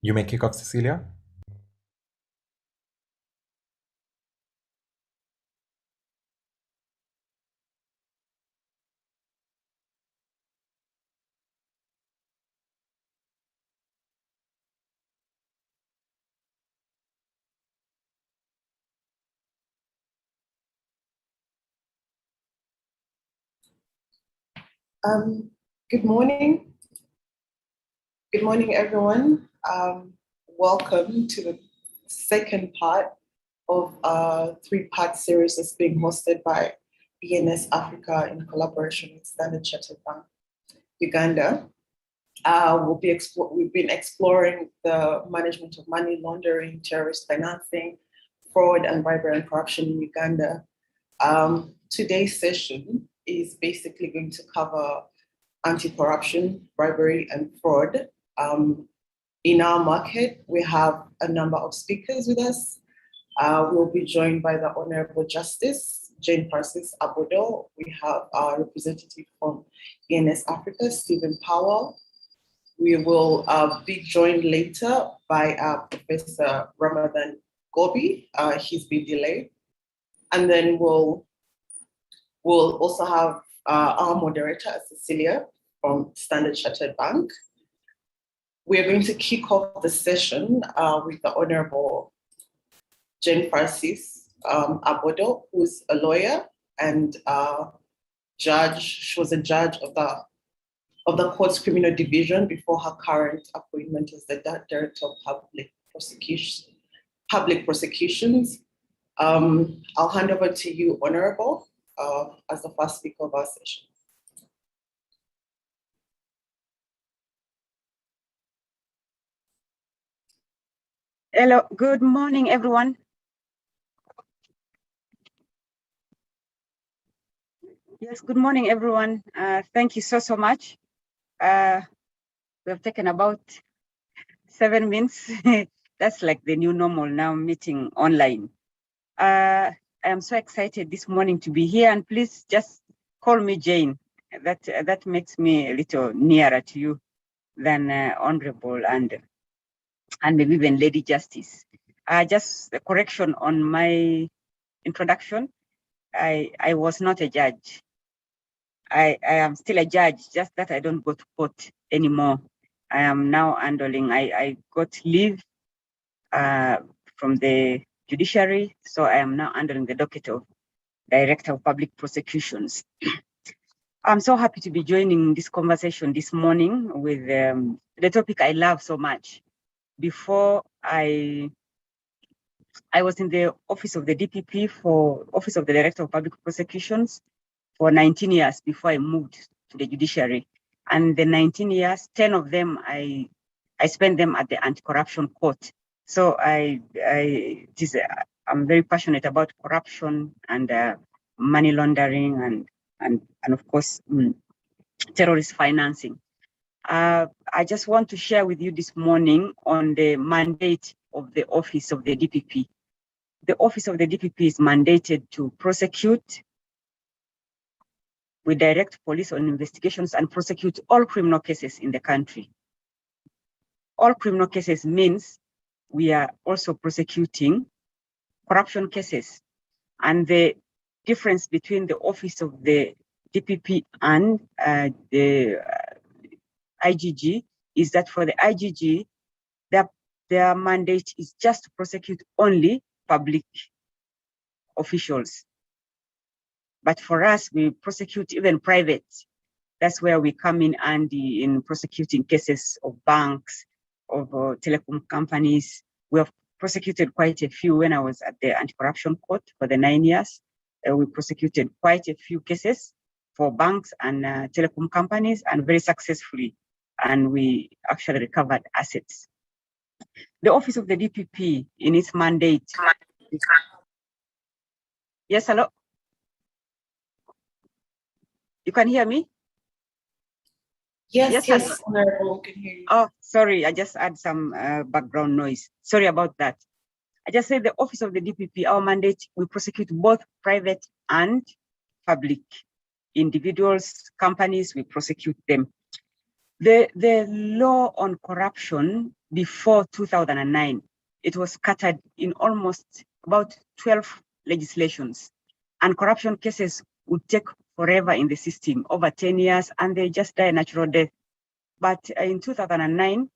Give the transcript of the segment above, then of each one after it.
You may kick off, Cecilia. Good morning. Good morning, everyone. Welcome to the second part of a three-part series that's being hosted by ENSafrica in collaboration with Standard Chartered Bank, Uganda. We've been exploring the management of money laundering, terrorist financing, fraud, and bribery and corruption in Uganda. Today's session is basically going to cover anti-corruption, bribery, and fraud. In our market, we have a number of speakers with us. We'll be joined by the Honorable Justice Jane Francis Abodo. We have our representative from ENSafrica, Stephen Powell. We will be joined later by Professor Ramadan Gobi. He's been delayed. And then we'll also have our moderator, Cecilia, from Standard Chartered Bank. We are going to kick off the session with the Honorable Jane Francis Abodo, who's a lawyer and judge. She was a judge of the court's criminal division before her current appointment as the Director of Public Prosecutions. I'll hand over to you, Honorable, as the first speaker of our session. Hello, good morning, everyone. Yes, good morning, everyone. Thank you so much. We have taken about 7 minutes. That's like the new normal now, meeting online. I am so excited this morning to be here, and please just call me Jane. That makes me a little nearer to you than Honorable and maybe even Lady Justice. Just a correction on my introduction. I was not a judge. I am still a judge, just that I don't go to court anymore. I am now handling, I got leave from the judiciary, so I am now handling the docket of Director of Public Prosecutions. I'm so happy to be joining this conversation this morning with the topic I love so much. Before I was in the office of the DPP for Office of the Director of Public Prosecutions for 19 years before I moved to the judiciary. And the 19 years, 10 of them, I spent them at the Anti-Corruption Court. So I'm very passionate about corruption and money laundering and of course, terrorist financing. I just want to share with you this morning on the mandate of the Office of the DPP. The Office of the DPP is mandated to prosecute, we direct police on investigations and prosecute all criminal cases in the country. All criminal cases means we are also prosecuting corruption cases. And the difference between the Office of the DPP and the IGG is that for the IGG, their mandate is just to prosecute only public officials. But for us, we prosecute even private. That's where we come in handy in prosecuting cases of banks, of telecom companies. We have prosecuted quite a few when I was at the Anti-Corruption Court for the 9 years. We prosecuted quite a few cases for banks and telecom companies, and very successfully. And we actually recovered assets. The Office of the DPP in its mandate. Yes, hello? You can hear me? Yes, Honorable, can hear you. Oh, sorry, I just had some background noise. Sorry about that. I just said the Office of the DPP, our mandate, we prosecute both private and public. Individuals, companies, we prosecute them. The law on corruption before 2009, it was scattered in almost about 12 legislations, and corruption cases would take forever in the system, over 10 years, and they just die a natural death. But in 2009,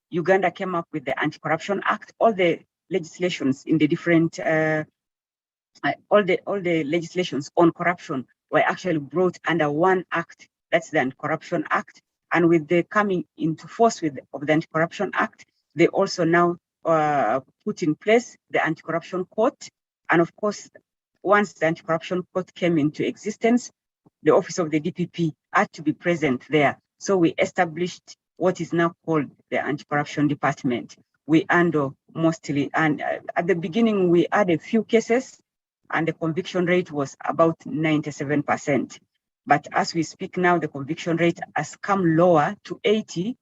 Uganda came up with the Anti-Corruption Act. All the legislations in the different, all the legislations on corruption were actually brought under one act. That's the Anti-Corruption Act. And with the coming into force of the Anti-Corruption Act, they also now put in place the Anti-Corruption Court. And of course, once the Anti-Corruption Court came into existence, the office of the DPP had to be present there. So we established what is now called the Anti-Corruption Department. We handle mostly, and at the beginning, we had a few cases, and the conviction rate was about 97%. But as we speak now, the conviction rate has come lower to 80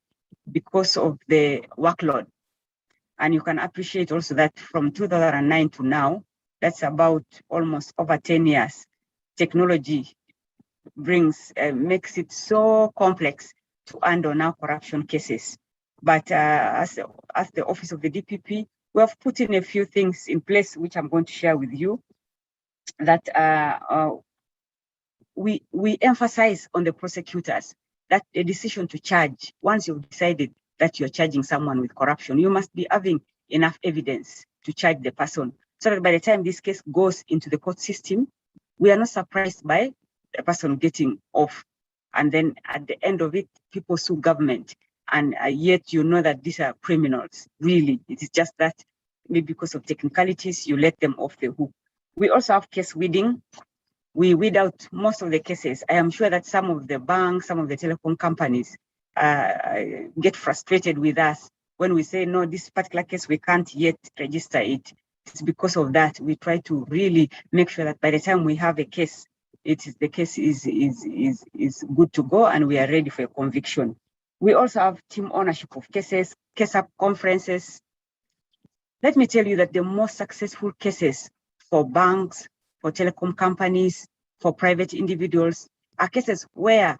because of the workload. And you can appreciate also that from 2009 to now, that's about almost over 10 years. Technology makes it so complex to handle now corruption cases. But as the office of the DPP, we have put in a few things in place, which I'm going to share with you, that we emphasize on the prosecutors that the decision to charge, once you've decided that you're charging someone with corruption, you must be having enough evidence to charge the person, so that by the time this case goes into the court system, we are not surprised by the person getting off. And then at the end of it, people sue government. And yet you know that these are criminals. Really, it is just that maybe because of technicalities, you let them off the hook. We also have case weeding. We weed out most of the cases. I am sure that some of the banks, some of the telecom companies get frustrated with us when we say, no, this particular case, we can't yet register it. It's because of that. We try to really make sure that by the time we have a case, the case is good to go and we are ready for a conviction. We also have team ownership of cases, case-up conferences. Let me tell you that the most successful cases for banks, for telecom companies, for private individuals are cases where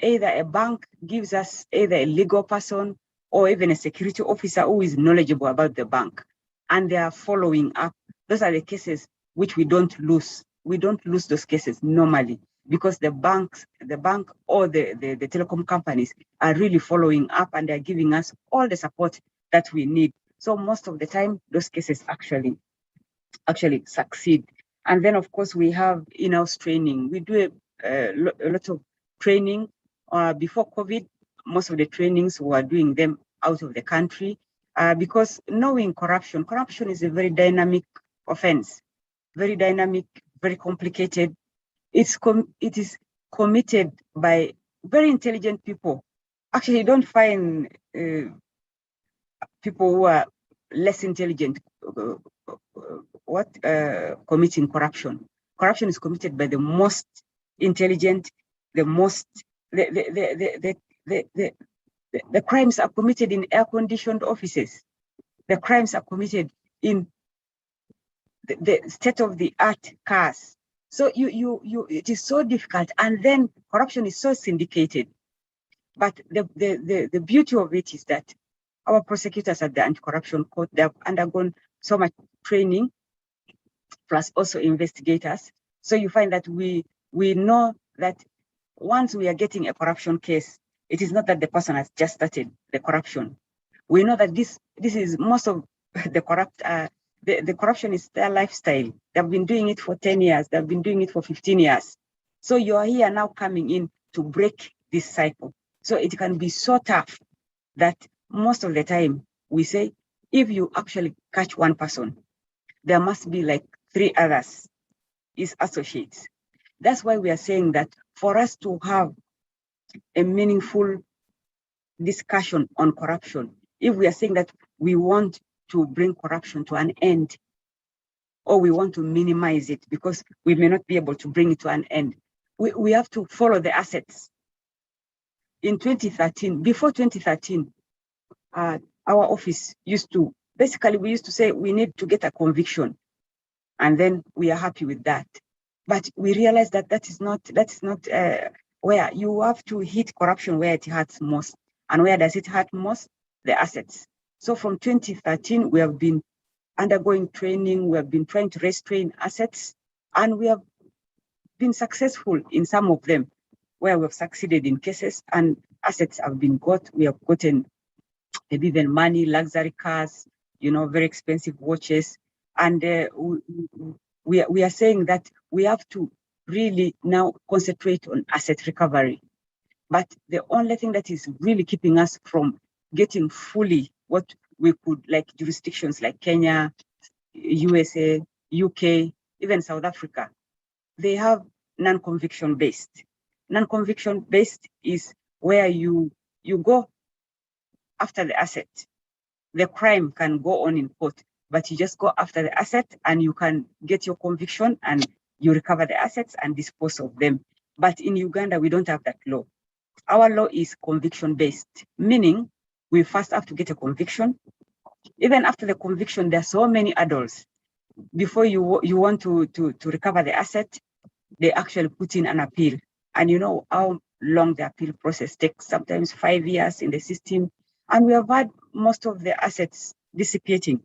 either a bank gives us either a legal person or even a security officer who is knowledgeable about the bank, and they are following up. Those are the cases which we don't lose. We don't lose those cases normally because the bank or the telecom companies are really following up and they're giving us all the support that we need. So most of the time, those cases actually succeed. And then, of course, we have in-house training. We do a lot of training. Before COVID, most of the trainings we were doing them out of the country because knowing corruption is a very dynamic offense, very dynamic, very complicated. It is committed by very intelligent people. Actually, you don't find people who are less intelligent committing corruption. Corruption is committed by the most intelligent, the crimes are committed in air-conditioned offices. The crimes are committed in the state-of-the-art cars. So it is so difficult, and then corruption is so syndicated. But the beauty of it is that our prosecutors at the Anti-Corruption Court, they have undergone so much training, plus also investigators. So you find that we know that once we are getting a corruption case, it is not that the person has just started the corruption. We know that this is most of the the corruption is their lifestyle. They've been doing it for 10 years. They've been doing it for 15 years. So you are here now coming in to break this cycle. So it can be so tough that most of the time we say, if you actually catch one person, there must be like 3 others, his associates. That's why we are saying that for us to have a meaningful discussion on corruption, if we are saying that we want to bring corruption to an end, or we want to minimize it because we may not be able to bring it to an end, we have to follow the assets. In 2013, before 2013, our office used to say we need to get a conviction, and then we are happy with that. But we realized that that is not where you have to hit corruption where it hurts most. And where does it hurt most? the assets. So from 2013, we have been undergoing training. We have been trying to restrain assets, and we have been successful in some of them, where we've succeeded in cases and assets have been got. We have gotten maybe even money, luxury cars, very expensive watches. And we are saying that we have to really now concentrate on asset recovery. But the only thing that is really keeping us from getting fully what we could, like jurisdictions like Kenya, USA, UK, even South Africa, they have non-conviction based. Non-conviction based is where you go after the asset. The crime can go on in court, but you just go after the asset and you can get your conviction and you recover the assets and dispose of them. But in Uganda, we don't have that law. Our law is conviction based, meaning we first have to get a conviction. Even after the conviction, there are so many adults. Before you want to recover the asset, they actually put in an appeal. And you know how long the appeal process takes, sometimes 5 years in the system. And we have had most of the assets dissipating,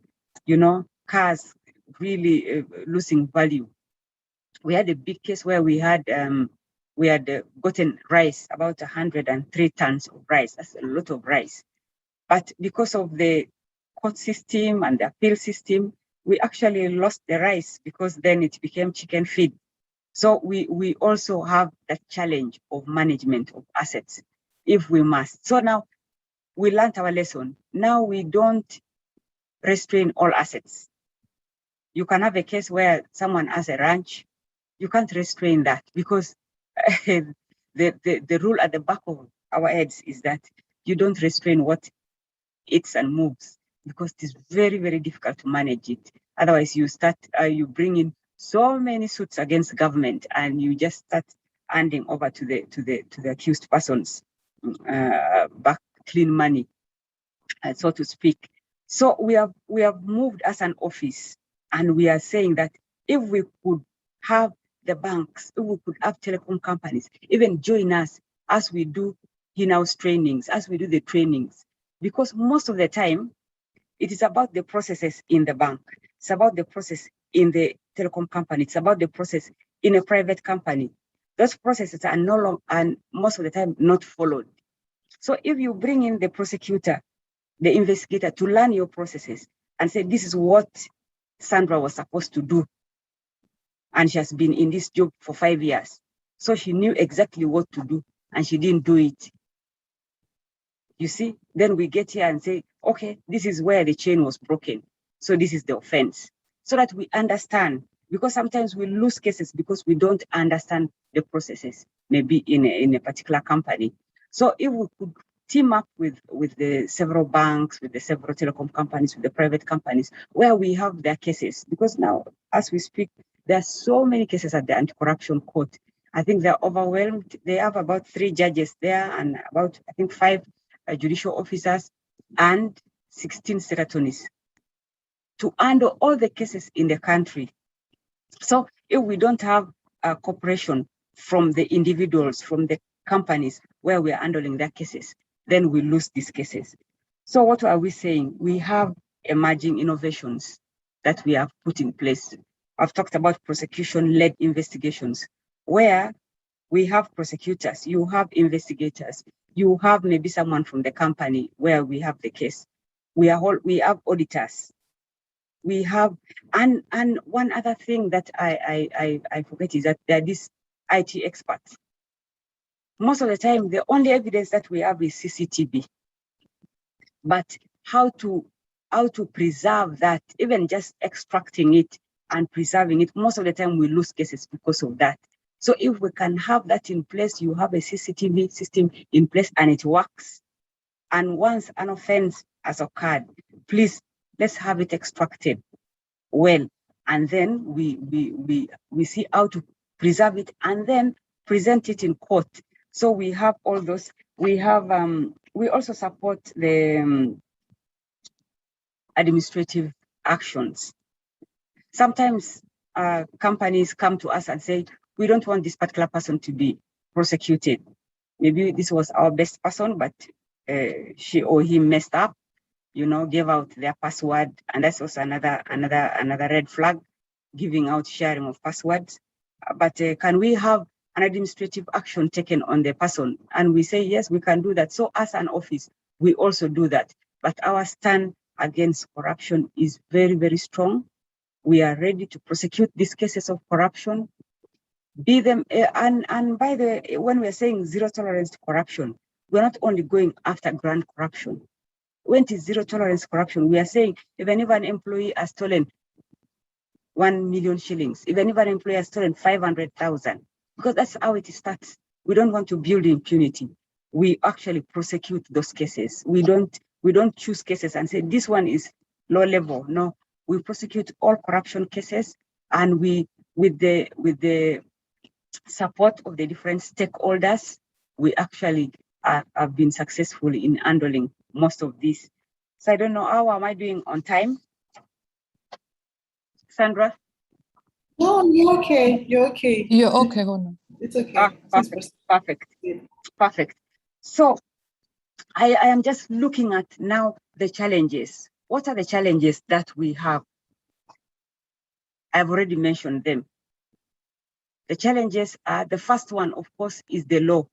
cars really losing value. We had a big case where we had gotten rice, about 103 tons of rice. That's a lot of rice. But because of the court system and the appeal system, we actually lost the rice because then it became chicken feed. So we also have that challenge of management of assets, if we must. So now we learned our lesson. Now we don't restrain all assets. You can have a case where someone has a ranch. You can't restrain that because the rule at the back of our heads is that you don't restrain what eats and moves, because it is very, very difficult to manage it. Otherwise, you bring in so many suits against government, and you just start handing over to the accused persons back clean money, so to speak. So we have moved as an office, and we are saying that if we could have the banks, if we could have telecom companies even join us as we do in-house trainings, as we do the trainings, because most of the time it is about the processes in the bank. It's about the process in the telecom company. It's about the process in a private company. Those processes are no longer, and most of the time, not followed. So if you bring in the prosecutor, the investigator, to learn your processes and say, this is what Sandra was supposed to do, and she has been in this job for 5 years, so she knew exactly what to do, and she didn't do it. You see, then we get here and say, okay, this is where the chain was broken. So this is the offense. So that we understand, because sometimes we lose cases because we don't understand the processes, maybe in a particular company. So if we could team up with the several banks, with the several telecom companies, with the private companies, where we have their cases, because now, as we speak, there are so many cases at the anti-corruption court. I think they're overwhelmed. They have about 3 judges there and about, I think, 5 judicial officers and 16 serotonis to handle all the cases in the country. So if we don't have cooperation from the individuals, from the companies where we're handling their cases, then we lose these cases. So what are we saying? We have emerging innovations that we have put in place. I've talked about prosecution-led investigations, where we have prosecutors, you have investigators, you have maybe someone from the company where we have the case. We have auditors. We have, and one other thing that I forget is that there are these IT experts. Most of the time, the only evidence that we have is CCTV. But how to preserve that, even just extracting it and preserving it, most of the time we lose cases because of that. So if we can have that in place, you have a CCTV system in place and it works. And once an offense has occurred, please, let's have it extracted well. And then we see how to preserve it and then present it in court. So we have all those. We have, we also support the administrative actions. Sometimes companies come to us and say, we don't want this particular person to be prosecuted. Maybe this was our best person, but she or he messed up. gave out their password, and that's also another red flag, giving out sharing of passwords. But can we have an administrative action taken on the person? And we say, yes, we can do that. So as an office, we also do that. But our stand against corruption is very, very strong. We are ready to prosecute these cases of corruption, be them, and by the way, when we're saying zero tolerance to corruption, we're not only going after grand corruption. When it is zero tolerance corruption, we are saying even if an employee has stolen 1 million shillings, even if an employee has stolen 500,000, because that's how it starts. We don't want to build impunity. We actually prosecute those cases. We don't choose cases and say this one is low level. No, we prosecute all corruption cases, and we, with the support of the different stakeholders, we actually have been successful in handling most of this. So I don't know, how am I doing on time? Sandra? No, you're okay. You're okay. You're okay, Hona. It's okay. Perfect. So I am just looking at now the challenges. What are the challenges that we have? I've already mentioned them. The challenges are, the first one, of course, is the law.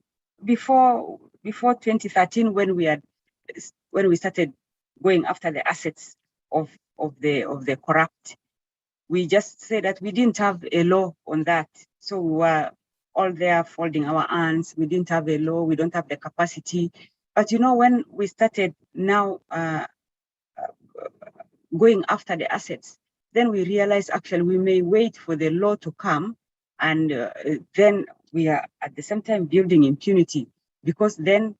Before 2013, when we started going after the assets of the corrupt, we just said that we didn't have a law on that. So we were all there folding our hands. We didn't have a law. We don't have the capacity. But when we started now going after the assets, then we realized actually we may wait for the law to come, and then we are at the same time building impunity, because then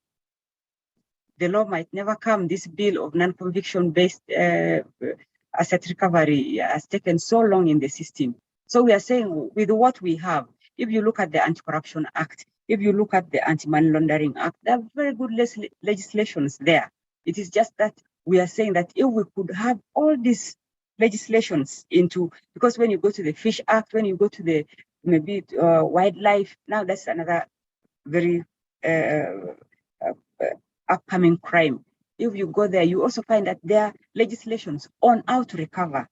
the law might never come. This bill of non-conviction based asset recovery has taken so long in the system. So we are saying, with what we have, if you look at the Anti-Corruption Act, if you look at the Anti-Money Laundering Act, there are very good legislations there. It is just that we are saying that if we could have all these legislations because when you go to the Fish Act, when you go to the wildlife, now that's another very upcoming crime. If you go there, you also find that there are legislations on how to recover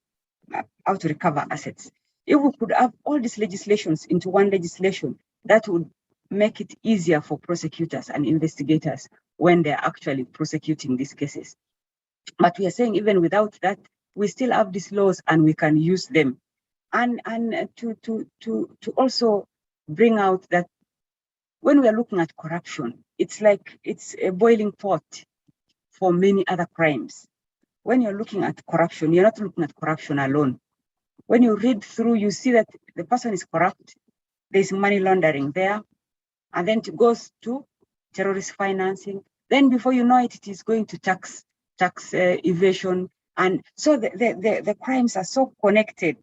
assets. If we could have all these legislations into one legislation, that would make it easier for prosecutors and investigators when they're actually prosecuting these cases. But we are saying even without that, we still have these laws and we can use them. And to also bring out that when we are looking at corruption, it's like it's a boiling pot for many other crimes. When you're looking at corruption, you're not looking at corruption alone. When you read through, you see that the person is corrupt, there's money laundering there, and then it goes to terrorist financing. Then before you know it, it is going to tax evasion. And so the crimes are so connected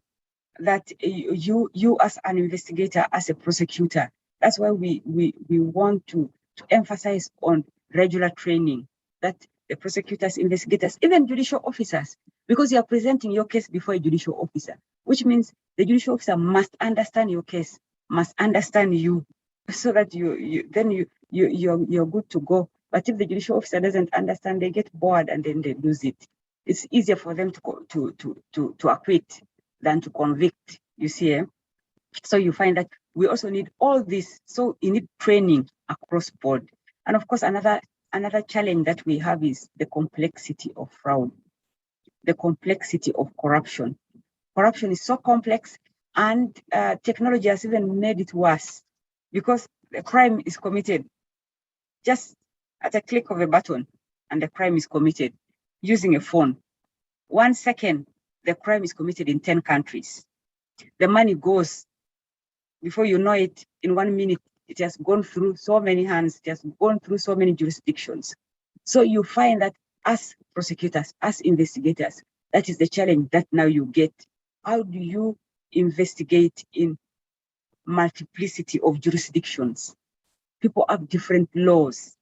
that you as an investigator, as a prosecutor, that's why we want to emphasize on regular training, that the prosecutors, investigators, even judicial officers, because you are presenting your case before a judicial officer, which means the judicial officer must understand your case, must understand you, so that you're good to go. But if the judicial officer doesn't understand, they get bored and then they lose it. It's easier for them to acquit than to convict, you see. So you find that we also need all this. So you need training across board. And of course, another challenge that we have is the complexity of fraud, the complexity of corruption. Corruption is so complex, and technology has even made it worse, because the crime is committed just at a click of a button, and the crime is committed using a phone. 1 second, the crime is committed in 10 countries. The money goes, before you know it, in 1 minute, it has gone through so many hands, it has gone through so many jurisdictions. So you find that as prosecutors, as investigators, that is the challenge that now you get. How do you investigate in multiplicity of jurisdictions? People have different laws.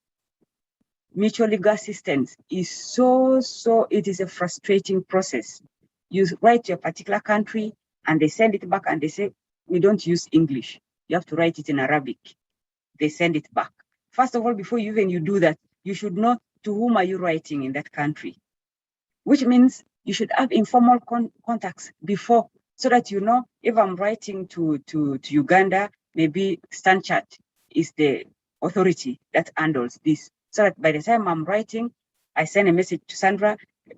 Mutual legal assistance is it is a frustrating process. You write to a particular country and they send it back and they say, we don't use English. You have to write it in Arabic. They send it back. First of all, before you do that, you should know to whom are you writing in that country. which means you should have informal contacts before, so that you know if I'm writing to Uganda, maybe Stanchart is the authority that handles this. So that by the time I'm writing, I send a message to Sandra,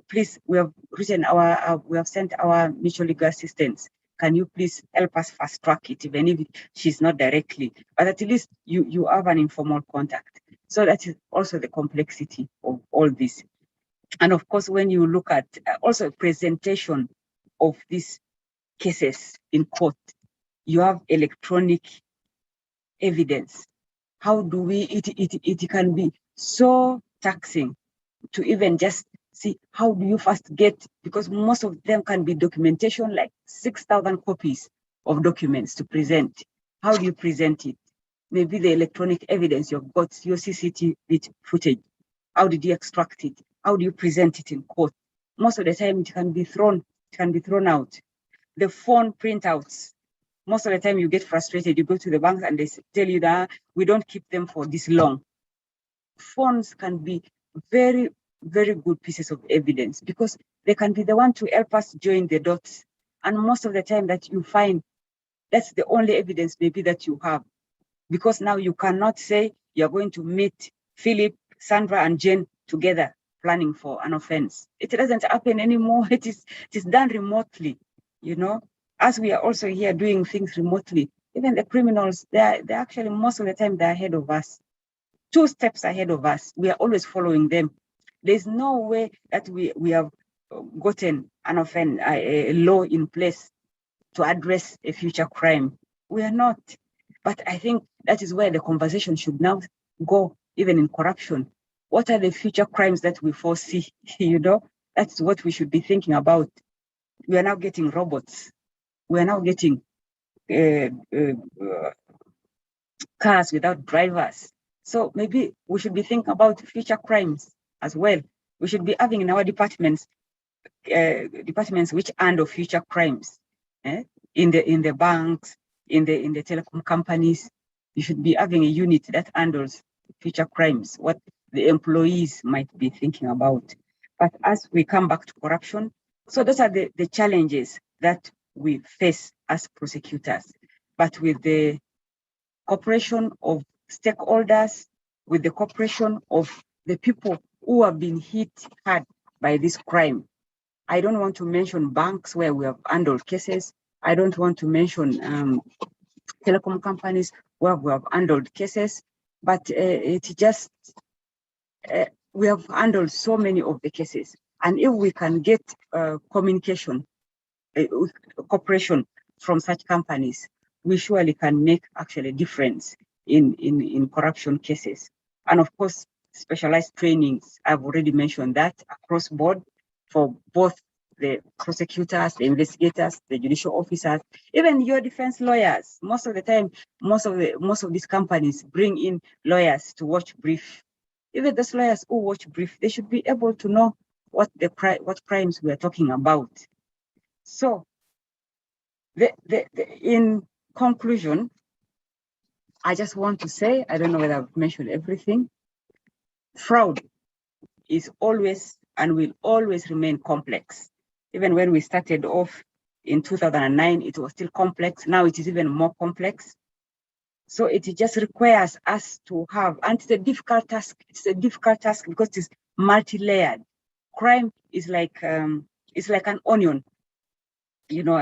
please, we have sent our mutual legal assistance. Can you please help us fast track it, even if she's not directly, but at least you have an informal contact. So that is also the complexity of all this. And of course, when you look at also presentation of these cases in court, you have electronic evidence. How do it can be so taxing to even just see how do you first get, because most of them can be documentation, like 6,000 copies of documents to present. How do you present it? Maybe the electronic evidence, you've got your CCTV footage. How did you extract it? How do you present it in court? Most of the time it can be thrown out. The phone printouts, most of the time you get frustrated. You go to the bank and they tell you that we don't keep them for this long. Phones can be very, very good pieces of evidence, because they can be the one to help us join the dots. And most of the time that you find, that's the only evidence maybe that you have. Because now you cannot say you're going to meet Philip, Sandra, and Jane together planning for an offense. It doesn't happen anymore. It is done remotely, you know. As we are also here doing things remotely, even the criminals, they're actually most of the time they're ahead of us. 2 steps ahead of us. We are always following them. There's no way that we have gotten an offense, a law in place to address a future crime. We are not. But I think that is where the conversation should now go, even in corruption. What are the future crimes that we foresee? You know, that's what we should be thinking about. We are now getting robots. We are now getting cars without drivers. So maybe we should be thinking about future crimes as well. We should be having in our departments which handle future crimes. In the banks, in the telecom companies, you should be having a unit that handles future crimes, what the employees might be thinking about. But as we come back to corruption, so those are the challenges that we face as prosecutors. But with the cooperation of stakeholders, with the cooperation of the people who have been hit hard by this crime. I don't want to mention banks where we have handled cases. I don't want to mention telecom companies where we have handled cases, but we have handled so many of the cases. And if we can get communication, cooperation from such companies, we surely can make actually a difference in corruption cases. And of course, specialized trainings, I've already mentioned that, across board for both the prosecutors, the investigators, the judicial officers, even your defense lawyers. Most of the time, most of these companies bring in lawyers to watch brief. Even those lawyers who watch brief, they should be able to know what crimes we are talking about. So, in conclusion, I just want to say, I don't know whether I've mentioned everything. Fraud is always and will always remain complex. Even when we started off in 2009, it was still complex. Now it is even more complex. So it just requires us to have, and it's a difficult task. It's a difficult task because it's multi-layered. Crime is like it's like an onion. You know,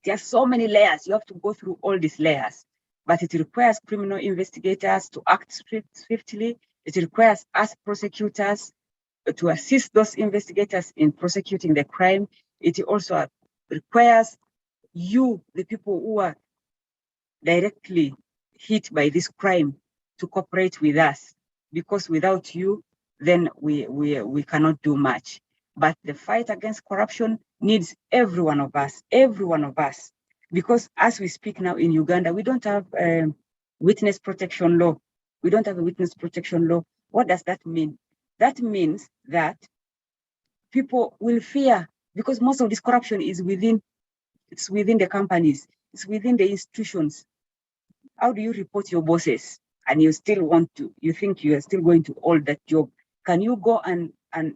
there are so many layers. You have to go through all these layers. But it requires criminal investigators to act swiftly. It requires us prosecutors to assist those investigators in prosecuting the crime. It also requires you, the people who are directly hit by this crime, to cooperate with us, because without you, then we cannot do much. But the fight against corruption needs every one of us, because as we speak now in Uganda, we don't have a witness protection law. We don't have a witness protection law. What does that mean? That means that people will fear, because most of this corruption is within the companies, it's within the institutions. How do you report your bosses and you think you are still going to hold that job? Can you go and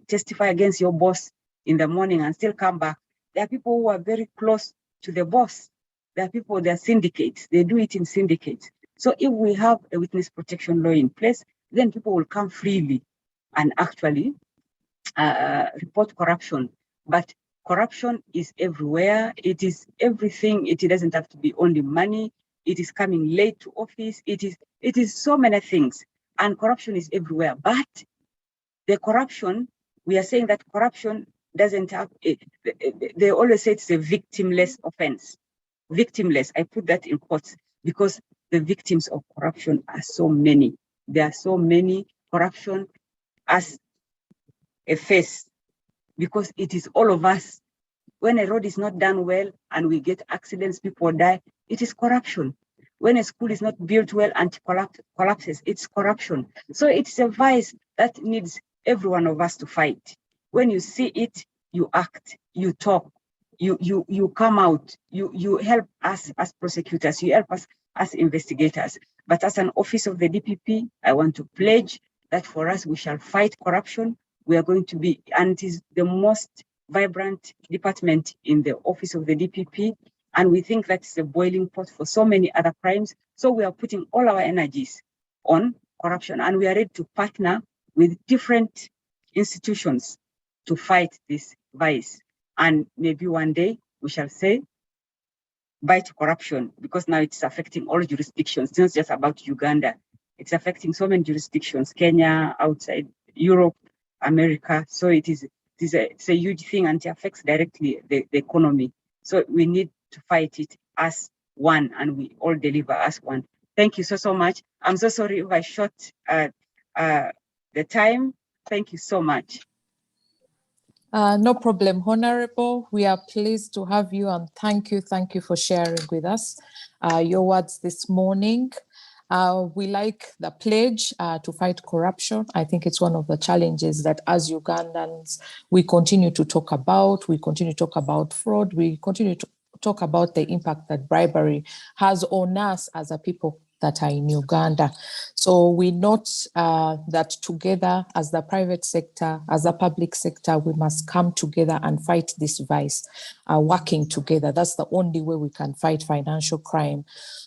testify against your boss in the morning and still come back. There are people who are very close to the boss. There are people, they are syndicates. They do it in syndicates. So if we have a witness protection law in place, then people will come freely and actually report corruption. But corruption is everywhere. It is everything. It doesn't have to be only money. It is coming late to office. It is so many things. And corruption is everywhere. But the corruption, we are saying that corruption doesn't have, they always say it's a victimless offense. Victimless, I put that in quotes, because the victims of corruption are so many. There are so many. Corruption as a face, because it is all of us. When a road is not done well and we get accidents, people die, it is corruption. When a school is not built well and collapses, it's corruption. So it's a vice that needs every one of us to fight. When you see it, you act, you talk, you come out, you help us as prosecutors, you help us as investigators. But as an office of the DPP, I want to pledge that for us, we shall fight corruption. We are going to be, and it is the most vibrant department in the office of the DPP. And we think that's a boiling pot for so many other crimes. So we are putting all our energies on corruption, and we are ready to partner with different institutions to fight this vice. And maybe one day we shall say bye to corruption, because now it's affecting all jurisdictions. It's not just about Uganda. It's affecting so many jurisdictions, Kenya, outside Europe, America. So it's a huge thing, and it affects directly the economy. So we need to fight it as one, and we all deliver as one. Thank you so much. I'm so sorry if I short the time. Thank you so much. No problem, Honorable. We are pleased to have you, and thank you for sharing with us your words this morning. We like the pledge to fight corruption. I think it's one of the challenges that as Ugandans, we continue to talk about. We continue to talk about fraud. We continue to talk about the impact that bribery has on us as a people that are in Uganda. So we note that together as the private sector, as a public sector, we must come together and fight this vice, working together. That's the only way we can fight financial crime.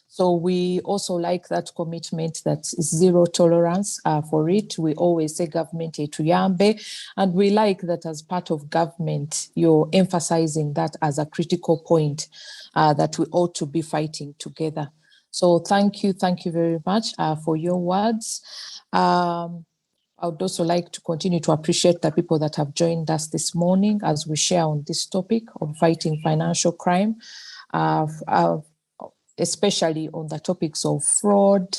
So we also like that commitment that is zero tolerance for it. We always say government etuyambe, and we like that as part of government, you're emphasizing that as a critical point that we ought to be fighting together. So thank you very much for your words. I would also like to continue to appreciate the people that have joined us this morning as we share on this topic of fighting financial crime, especially on the topics of fraud,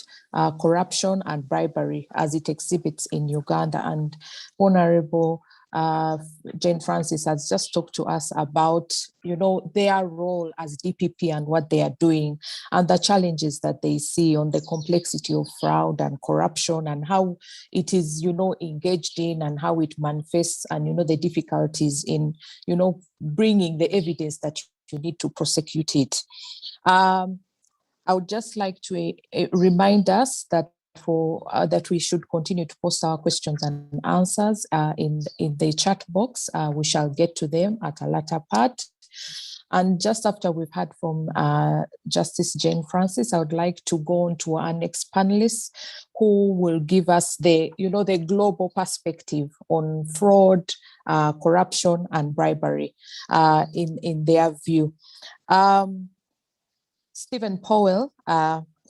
corruption, and bribery as it exhibits in Uganda. And Honorable Jane Francis has just talked to us about, their role as DPP and what they are doing and the challenges that they see on the complexity of fraud and corruption and how it is, engaged in and how it manifests and, the difficulties in, bringing the evidence that you need to prosecute it. I would just like to remind us that that we should continue to post our questions and answers in the chat box. We shall get to them at a later part. And just after we've heard from Justice Jane Francis, I would like to go on to our next panelist who will give us the global perspective on fraud, corruption, and bribery in their view. Stephen Powell,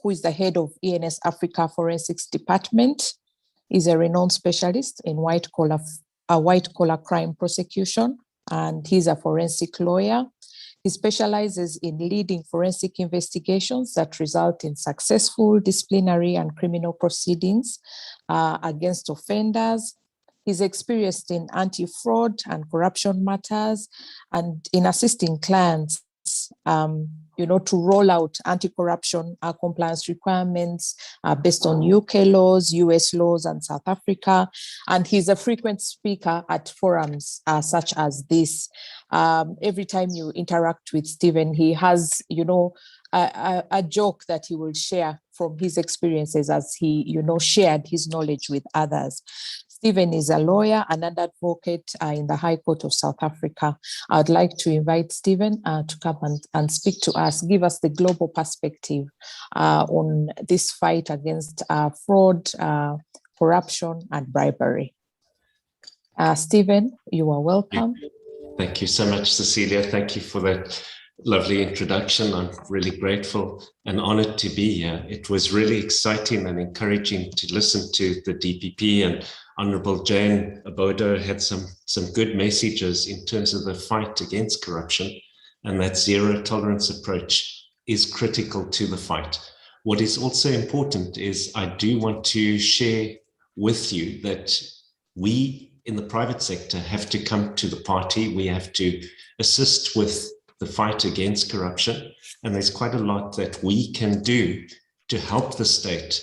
who is the head of ENSafrica Forensics Department, is a renowned specialist in white collar crime prosecution, and he's a forensic lawyer. He specializes in leading forensic investigations that result in successful disciplinary and criminal proceedings against offenders. He's experienced in anti-fraud and corruption matters and in assisting clients to roll out anti-corruption compliance requirements based on UK laws, US laws, and South Africa. And he's a frequent speaker at forums such as this. Every time you interact with Stephen, he has, a joke that he will share from his experiences as he, shared his knowledge with others. Stephen is a lawyer and an advocate in the High Court of South Africa. I'd like to invite Stephen to come and speak to us, give us the global perspective on this fight against fraud, corruption, and bribery. Stephen, you are welcome. Thank you so much, Cecilia. Thank you for that lovely introduction. I'm really grateful and honored to be here. It was really exciting and encouraging to listen to the DPP, and Honorable Jane Abodo had some good messages in terms of the fight against corruption, and that zero tolerance approach is critical to the fight. What is also important is I do want to share with you that we in the private sector have to come to the party. We have to assist with the fight against corruption. And there's quite a lot that we can do to help the state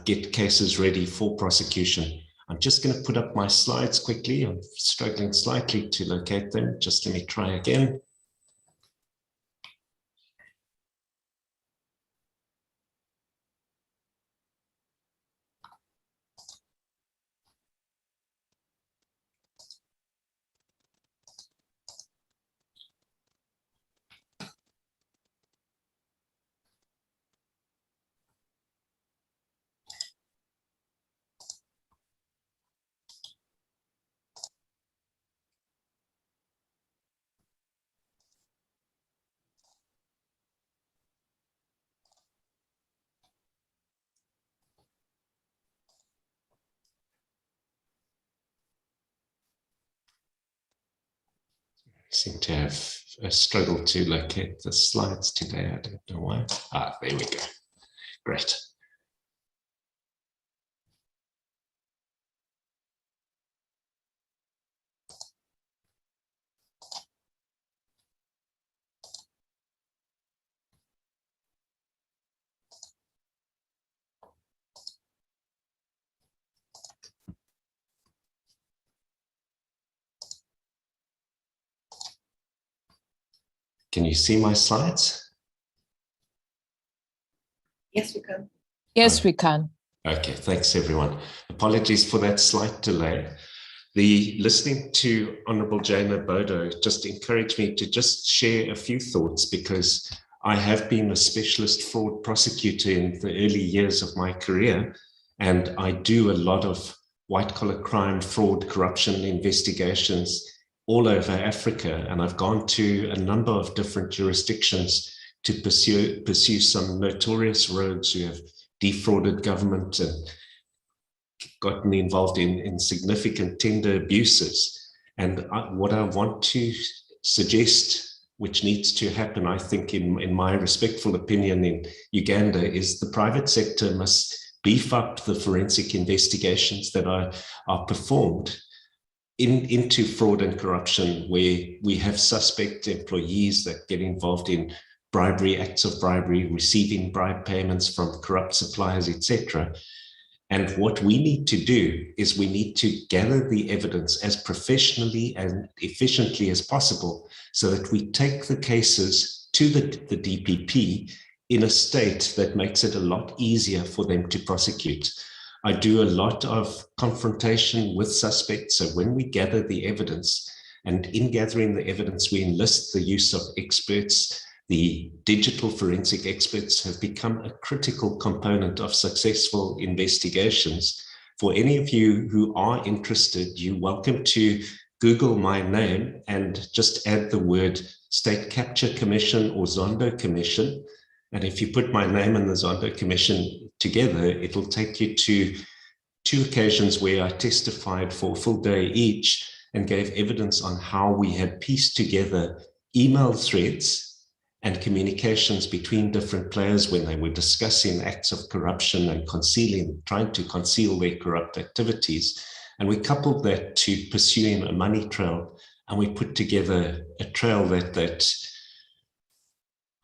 get cases ready for prosecution. I'm just going to put up my slides quickly. I'm struggling slightly to locate them. Just let me try again. Seem to have struggled to locate the slides today. I don't know why. There we go. Great. Can you see my slides? Yes, we can. Yes, we can. Okay, thanks everyone. Apologies for that slight delay. The listening to Honorable Jane Abodo just encouraged me to just share a few thoughts, because I have been a specialist fraud prosecutor in the early years of my career, and I do a lot of white-collar crime, fraud, corruption investigations all over Africa, and I've gone to a number of different jurisdictions to pursue some notorious rogues who have defrauded government and gotten involved in significant tender abuses. And what I want to suggest, which needs to happen, I think, in my respectful opinion, in Uganda, is the private sector must beef up the forensic investigations that are performed into fraud and corruption, where we have suspect employees that get involved in bribery, acts of bribery, receiving bribe payments from corrupt suppliers, etc. And what we need to do is we need to gather the evidence as professionally and efficiently as possible, so that we take the cases to the DPP in a state that makes it a lot easier for them to prosecute. I do a lot of confrontation with suspects. So when we gather the evidence, and in gathering the evidence, we enlist the use of experts. The digital forensic experts have become a critical component of successful investigations. For any of you who are interested, you're welcome to Google my name and just add the word State Capture Commission or Zondo Commission. And if you put my name and the Zondo Commission together, it'll take you to 2 occasions where I testified for a full day each and gave evidence on how we had pieced together email threads and communications between different players when they were discussing acts of corruption and trying to conceal their corrupt activities. And we coupled that to pursuing a money trail, and we put together a trail that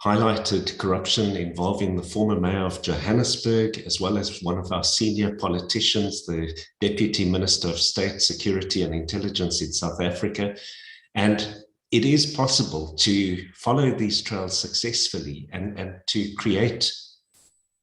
highlighted corruption involving the former mayor of Johannesburg, as well as one of our senior politicians, the Deputy Minister of State Security and Intelligence in South Africa. And it is possible to follow these trails successfully and to create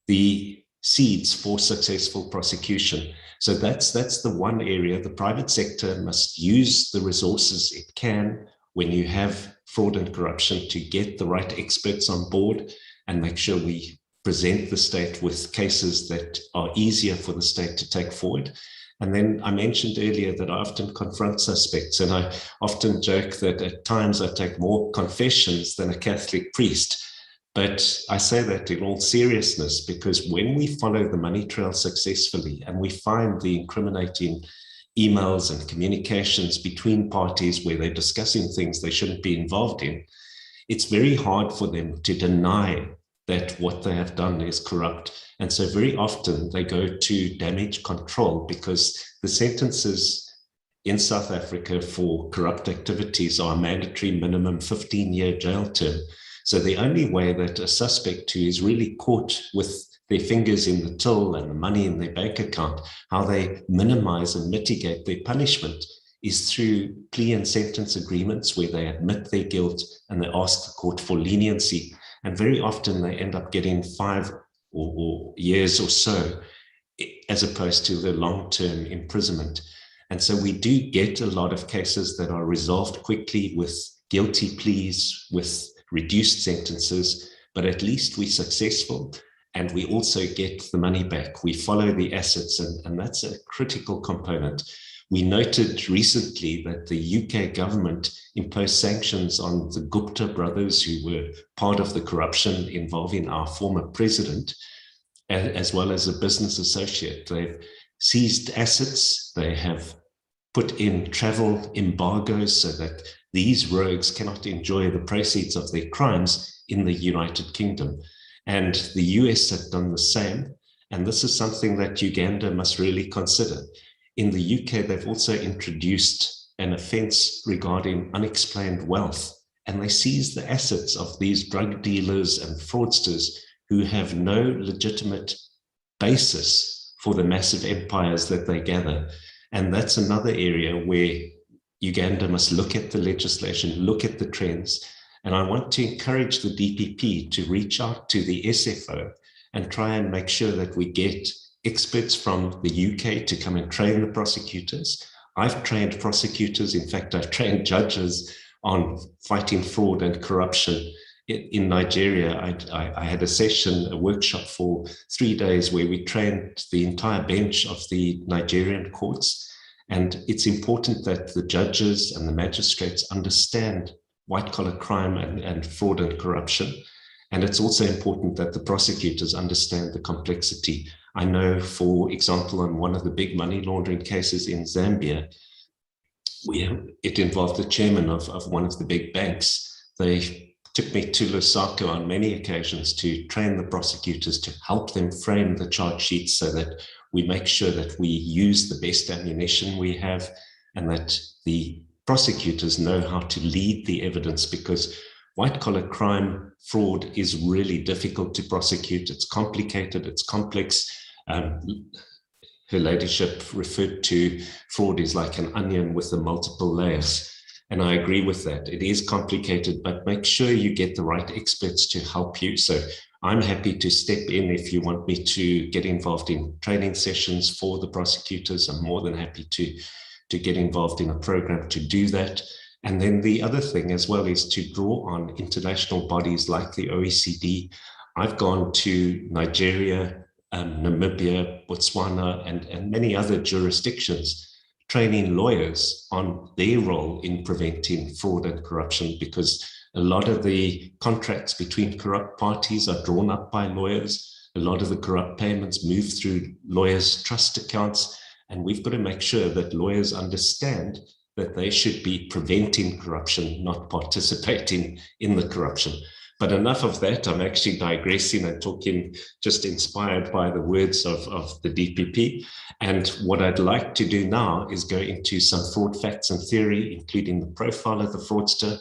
the seeds for successful prosecution. So that's the one area. The private sector must use the resources it can when you have fraud and corruption to get the right experts on board and make sure we present the state with cases that are easier for the state to take forward. And then I mentioned earlier that I often confront suspects, and I often joke that at times I take more confessions than a Catholic priest. But I say that in all seriousness, because when we follow the money trail successfully and we find the incriminating emails and communications between parties where they're discussing things they shouldn't be involved in, it's very hard for them to deny that what they have done is corrupt. And so very often they go to damage control, because the sentences in South Africa for corrupt activities are a mandatory minimum 15-year jail term. So the only way that a suspect who is really caught with their fingers in the till and the money in their bank account, how they minimize and mitigate their punishment is through plea and sentence agreements where they admit their guilt and they ask the court for leniency. And very often they end up getting 5 or years or so, as opposed to the long-term imprisonment. And so we do get a lot of cases that are resolved quickly with guilty pleas, with reduced sentences, but at least we're successful and we also get the money back. We follow the assets, and that's a critical component. We noted recently that the UK government imposed sanctions on the Gupta brothers, who were part of the corruption involving our former president, as well as a business associate. They've seized assets. They have put in travel embargoes so that these rogues cannot enjoy the proceeds of their crimes in the United Kingdom. And the US have done the same. And this is something that Uganda must really consider. In the UK, they've also introduced an offense regarding unexplained wealth, and they seize the assets of these drug dealers and fraudsters who have no legitimate basis for the massive empires that they gather. And that's another area where Uganda must look at the legislation, look at the trends. And I want to encourage the DPP to reach out to the SFO and try and make sure that we get experts from the UK to come and train the prosecutors. I've trained prosecutors. In fact, I've trained judges on fighting fraud and corruption. In Nigeria, I had a session, a workshop for 3 days where we trained the entire bench of the Nigerian courts. And it's important that the judges and the magistrates understand white-collar crime and fraud and corruption. And it's also important that the prosecutors understand the complexity. I know, for example, on one of the big money laundering cases in Zambia, it involved the chairman of one of the big banks. They took me to Lusaka on many occasions to train the prosecutors, to help them frame the charge sheets so that we make sure that we use the best ammunition we have and that the prosecutors know how to lead the evidence, because white-collar crime, fraud is really difficult to prosecute. It's complicated, it's complex. Her ladyship referred to fraud is like an onion with the multiple layers. And I agree with that. It is complicated, but make sure you get the right experts to help you. So I'm happy to step in if you want me to get involved in training sessions for the prosecutors. I'm more than happy to get involved in a program to do that. And then the other thing as well is to draw on international bodies like the OECD. I've gone to Nigeria, Namibia, Botswana, and many other jurisdictions, training lawyers on their role in preventing fraud and corruption, because a lot of the contracts between corrupt parties are drawn up by lawyers. A lot of the corrupt payments move through lawyers' trust accounts. And we've got to make sure that lawyers understand that they should be preventing corruption, not participating in the corruption. But enough of that. I'm actually digressing and talking, just inspired by the words of the DPP. And what I'd like to do now is go into some fraud facts and theory, including the profile of the fraudster.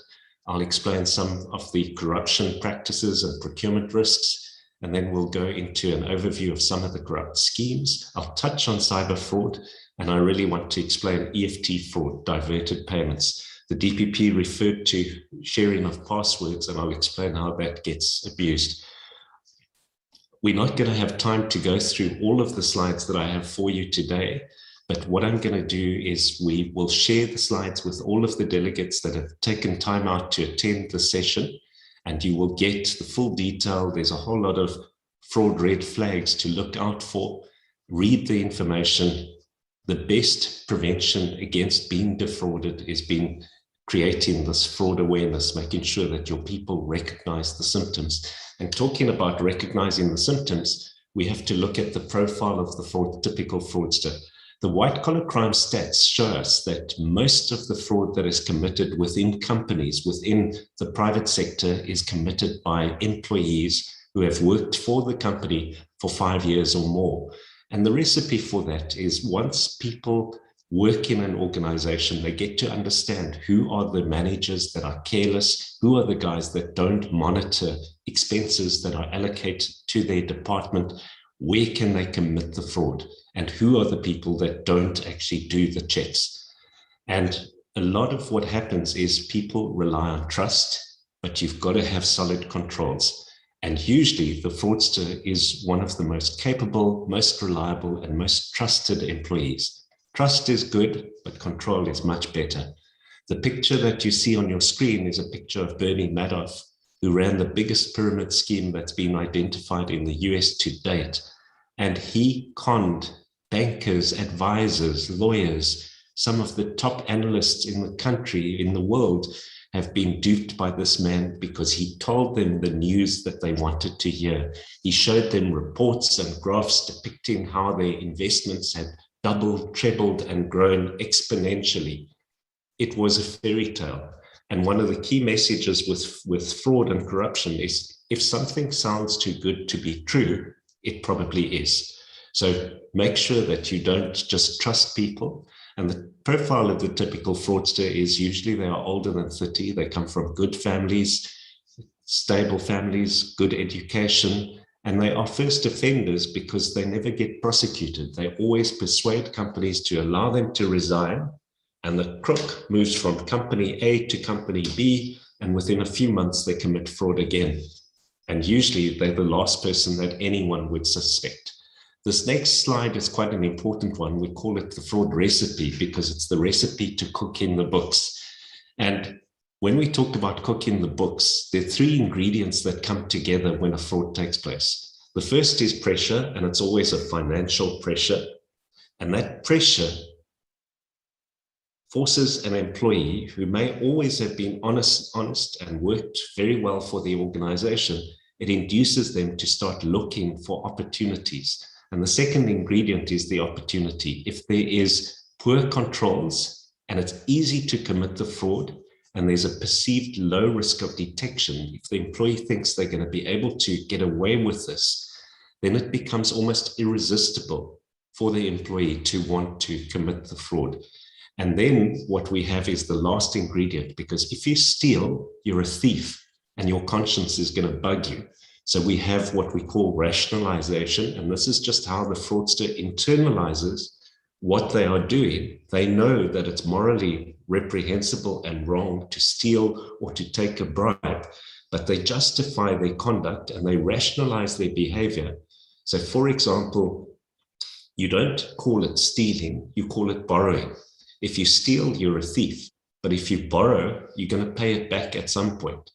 I'll explain some of the corruption practices and procurement risks, and then we'll go into an overview of some of the corrupt schemes. I'll touch on cyber fraud, and I really want to explain EFT fraud, diverted payments. The DPP referred to sharing of passwords, and I'll explain how that gets abused. we're not going to have time to go through all of the slides that I have for you today, but what I'm going to do is we will share the slides with all of the delegates that have taken time out to attend the session, and you will get the full detail. There's a whole lot of fraud red flags to look out for. Read the information. The best prevention against being defrauded is creating this fraud awareness, making sure that your people recognize the symptoms. And talking about recognizing the symptoms, we have to look at the profile of the typical fraudster. The white-collar crime stats show us that most of the fraud that is committed within companies, within the private sector, is committed by employees who have worked for the company for 5 years or more. And the recipe for that is, once people work in an organization, they get to understand who are the managers that are careless, who are the guys that don't monitor expenses that are allocated to their department, where can they commit the fraud, and who are the people that don't actually do the checks. And a lot of what happens is people rely on trust, but you've got to have solid controls. And usually the fraudster is one of the most capable, most reliable, and most trusted employees. Trust is good, but control is much better. The picture that you see on your screen is a picture of Bernie Madoff, who ran the biggest pyramid scheme that's been identified in the US to date. And he conned bankers, advisors, lawyers. Some of the top analysts in the country, in the world, have been duped by this man because he told them the news that they wanted to hear. He showed them reports and graphs depicting how their investments had doubled, trebled, and grown exponentially. It was a fairy tale. And one of the key messages with fraud and corruption is, if something sounds too good to be true, it probably is. So make sure that you don't just trust people. And the profile of the typical fraudster is usually they are older than 30. They come from good families, stable families, good education, and they are first offenders because they never get prosecuted. They always persuade companies to allow them to resign, and the crook moves from company A to company B, and within a few months they commit fraud again. And usually they're the last person that anyone would suspect. This next slide is quite an important one. We call it the fraud recipe because it's the recipe to cook in the books. And when we talk about cooking the books, there are 3 ingredients that come together when a fraud takes place. The first is pressure, and it's always a financial pressure. And that pressure forces an employee who may always have been honest and worked very well for the organization. It induces them to start looking for opportunities. And the second ingredient is the opportunity. If there is poor controls and it's easy to commit the fraud, and there's a perceived low risk of detection, if the employee thinks they're going to be able to get away with this, then it becomes almost irresistible for the employee to want to commit the fraud. And then what we have is the last ingredient, because if you steal, you're a thief and your conscience is going to bug you. So we have what we call rationalization, and this is just how the fraudster internalizes what they are doing. They know that it's morally reprehensible and wrong to steal or to take a bribe, but they justify their conduct and they rationalize their behavior. So for example, you don't call it stealing, you call it borrowing. If you steal, you're a thief, but if you borrow, you're going to pay it back at some point.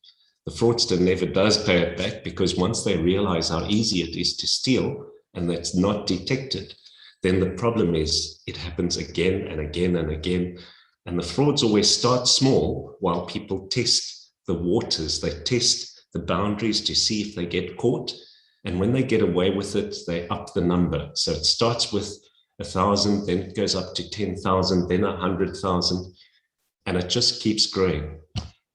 The fraudster never does pay it back, because once they realize how easy it is to steal and that's not detected, then the problem is it happens again and again and again. And the frauds always start small while people test the waters. They test the boundaries to see if they get caught. And when they get away with it, they up the number. So it starts with 1,000, then it goes up to 10,000, then 100,000, and it just keeps growing.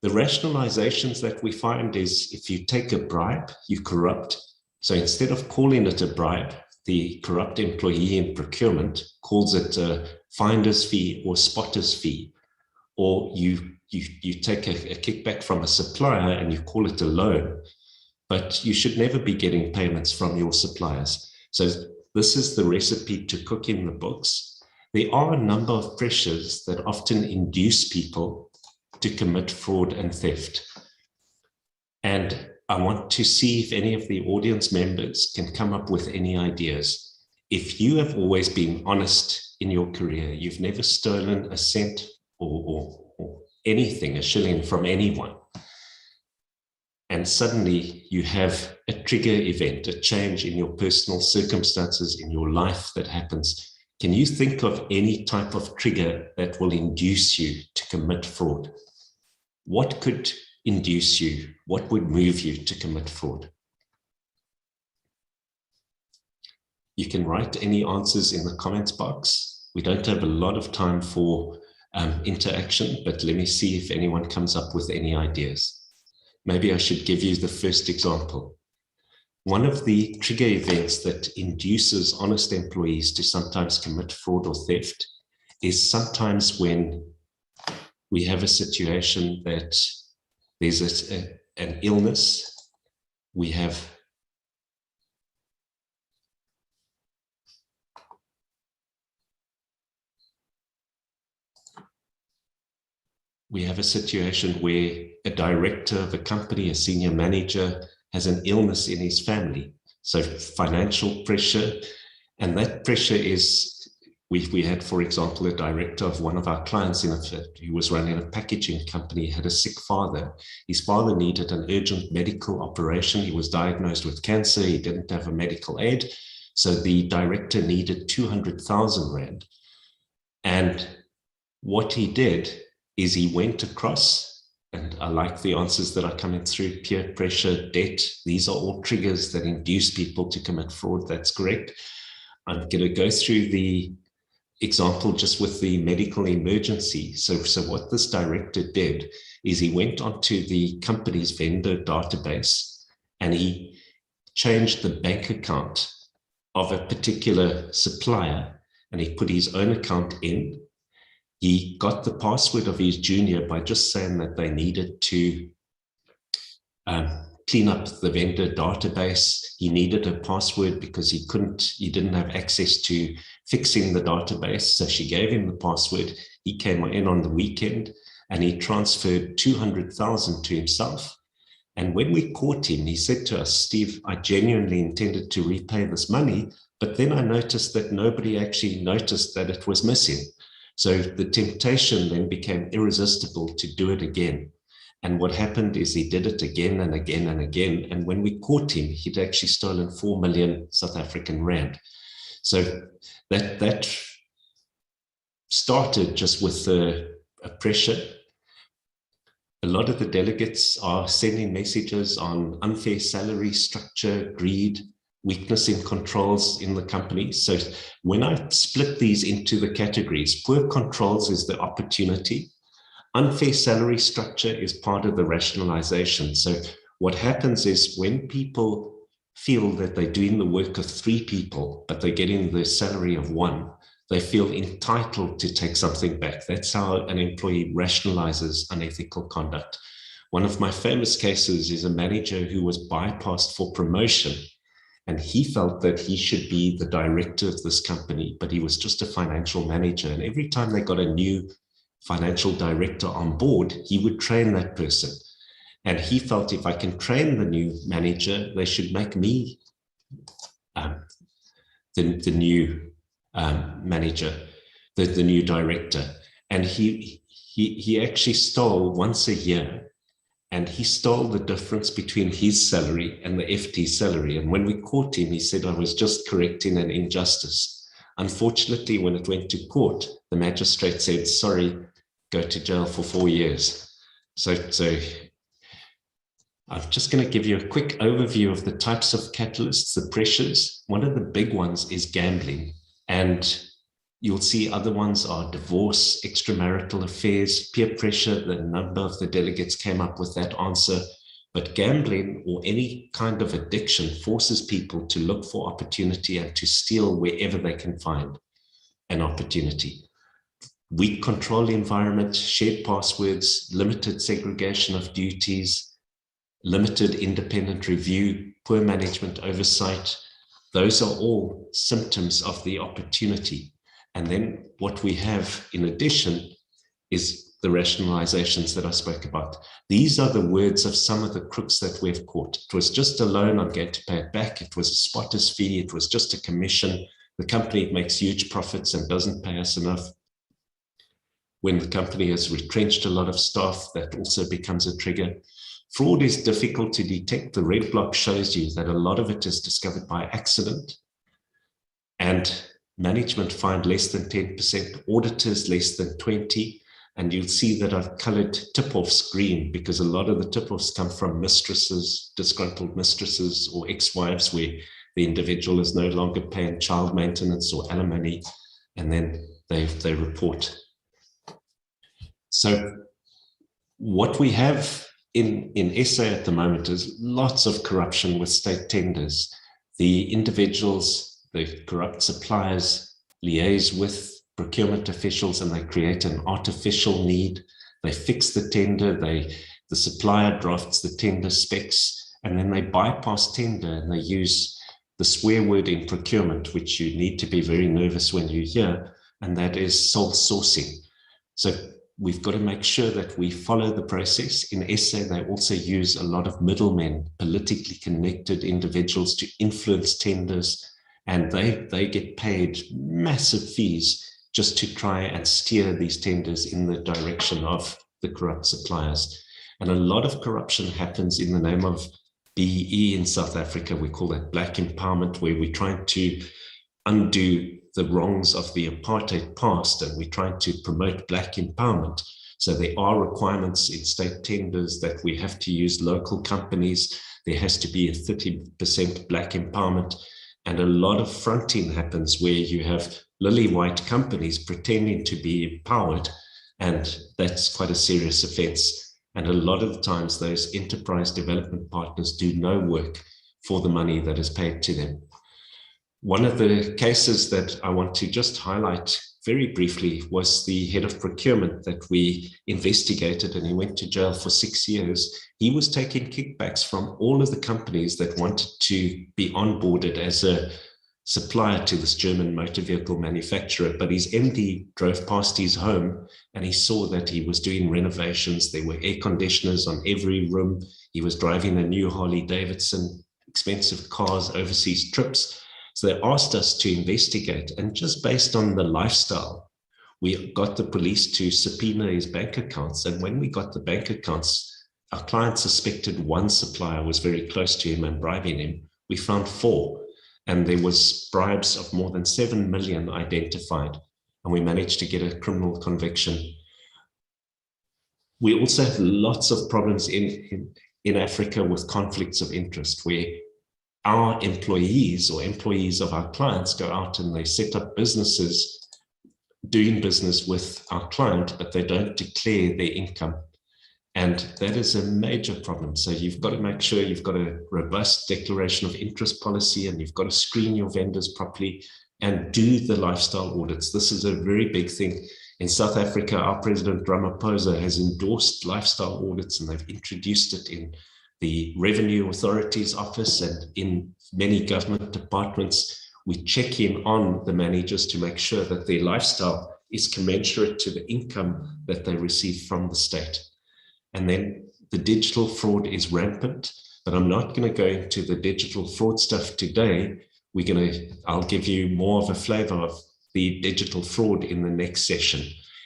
The rationalizations that we find is, if you take a bribe, you corrupt. So instead of calling it a bribe, the corrupt employee in procurement calls it a finder's fee or spotter's fee. Or you take a kickback from a supplier and you call it a loan, but you should never be getting payments from your suppliers. So this is the recipe to cook in the books. There are a number of pressures that often induce people to commit fraud and theft. And I want to see if any of the audience members can come up with any ideas. If you have always been honest in your career, you've never stolen a cent or anything, a shilling from anyone, and suddenly you have a trigger event, a change in your personal circumstances in your life that happens, can you think of any type of trigger that will induce you to commit fraud? What could induce you? What would move you to commit fraud? You can write any answers in the comments box. We don't have a lot of time for interaction, but let me see if anyone comes up with any ideas. Maybe I should give you the first example. One of the trigger events that induces honest employees to sometimes commit fraud or theft is sometimes when we have a situation that there's an illness, we have a situation where a director of a company, a senior manager, has an illness in his family. So financial pressure, and that pressure is, we had, for example, a director of one of our clients who was running a packaging company, had a sick father. His father needed an urgent medical operation. He was diagnosed with cancer. He didn't have a medical aid. So the director needed 200,000 Rand. And what he did is he went across, and I like the answers that are coming through: peer pressure, debt. These are all triggers that induce people to commit fraud. That's correct. I'm going to go through the example just with the medical emergency. So what this director did is he went onto the company's vendor database and he changed the bank account of a particular supplier, and he put his own account in. He got the password of his junior by just saying that they needed to clean up the vendor database. He needed a password because he didn't have access to fixing the database. So she gave him the password. He came in on the weekend and he transferred 200,000 to himself. And when we caught him, he said to us, "Steve, I genuinely intended to repay this money, but then I noticed that nobody actually noticed that it was missing." So the temptation then became irresistible to do it again. And what happened is he did it again and again and again. And when we caught him, he'd actually stolen 4 million South African Rand. So that started just with a pressure. A lot of the delegates are sending messages on unfair salary structure, greed, weakness in controls in the company. So when I split these into the categories, poor controls is the opportunity. Unfair salary structure is part of the rationalization. So what happens is when people feel that they're doing the work of 3 people, but they're getting the salary of 1, they feel entitled to take something back. That's how an employee rationalizes unethical conduct. One of my famous cases is a manager who was bypassed for promotion. And he felt that he should be the director of this company, but he was just a financial manager. And every time they got a new financial director on board, he would train that person. And he felt, if I can train the new manager, they should make me the new manager, the new director. And he actually stole once a year. And he stole the difference between his salary and the FT salary. And when we caught him, he said, "I was just correcting an injustice." Unfortunately, when it went to court, the magistrate said, "Sorry, go to jail for 4 years." So I'm just going to give you a quick overview of the types of catalysts, the pressures. One of the big ones is gambling. And you'll see other ones are divorce, extramarital affairs, peer pressure. The number of the delegates came up with that answer. But gambling or any kind of addiction forces people to look for opportunity and to steal wherever they can find an opportunity. Weak control environment, shared passwords, limited segregation of duties, limited independent review, poor management oversight. Those are all symptoms of the opportunity. And then what we have in addition is the rationalizations that I spoke about. These are the words of some of the crooks that we've caught. It was just a loan, I'm going to pay it back. It was a spotter's fee. It was just a commission. The company makes huge profits and doesn't pay us enough. When the company has retrenched a lot of staff, that also becomes a trigger. Fraud is difficult to detect. The red block shows you that a lot of it is discovered by accident, and management find less than 10%, auditors less than 20%. And you'll see that I've colored tip-offs green because a lot of the tip-offs come from mistresses, disgruntled mistresses or ex-wives where the individual is no longer paying child maintenance or alimony, and then they report. So what we have in SA at the moment is lots of corruption with state tenders. The individuals, the corrupt suppliers liaise with procurement officials and they create an artificial need. They fix the tender, the supplier drafts the tender specs, and then they bypass tender and they use the swear word in procurement, which you need to be very nervous when you hear, and that is sole sourcing. So we've got to make sure that we follow the process. In SA, they also use a lot of middlemen, politically connected individuals to influence tenders, and they get paid massive fees just to try and steer these tenders in the direction of the corrupt suppliers. And a lot of corruption happens in the name of BEE in South Africa. We call that black empowerment, where we're trying to undo the wrongs of the apartheid past, and we're trying to promote black empowerment. So there are requirements in state tenders that we have to use local companies. There has to be a 30% black empowerment. And a lot of fronting happens where you have lily white companies pretending to be empowered, and that's quite a serious offense. And a lot of the times those enterprise development partners do no work for the money that is paid to them. One of the cases that I want to just highlight very briefly was the head of procurement that we investigated, and he went to jail for 6 years. He was taking kickbacks from all of the companies that wanted to be onboarded as a supplier to this German motor vehicle manufacturer, but his MD drove past his home and he saw that he was doing renovations. There were air conditioners on every room. He was driving a new Harley Davidson, expensive cars, overseas trips. So they asked us to investigate, and just based on the lifestyle, we got the police to subpoena his bank accounts. And when we got the bank accounts, our client suspected one supplier was very close to him and bribing him. We found 4. And there was bribes of more than 7 million identified, and we managed to get a criminal conviction. We also have lots of problems in Africa with conflicts of interest, where our employees or employees of our clients go out and they set up businesses doing business with our client, but they don't declare their income. And that is a major problem. So you've got to make sure you've got a robust declaration of interest policy, and you've got to screen your vendors properly and do the lifestyle audits. This is a very big thing. In South Africa, our President Ramaphosa has endorsed lifestyle audits, and they've introduced it in the Revenue Authority's office and in many government departments. We check in on the managers to make sure that their lifestyle is commensurate to the income that they receive from the state. And then the digital fraud is rampant, but I'm not going to go into the digital fraud stuff today. I'll give you more of a flavor of the digital fraud in the next session.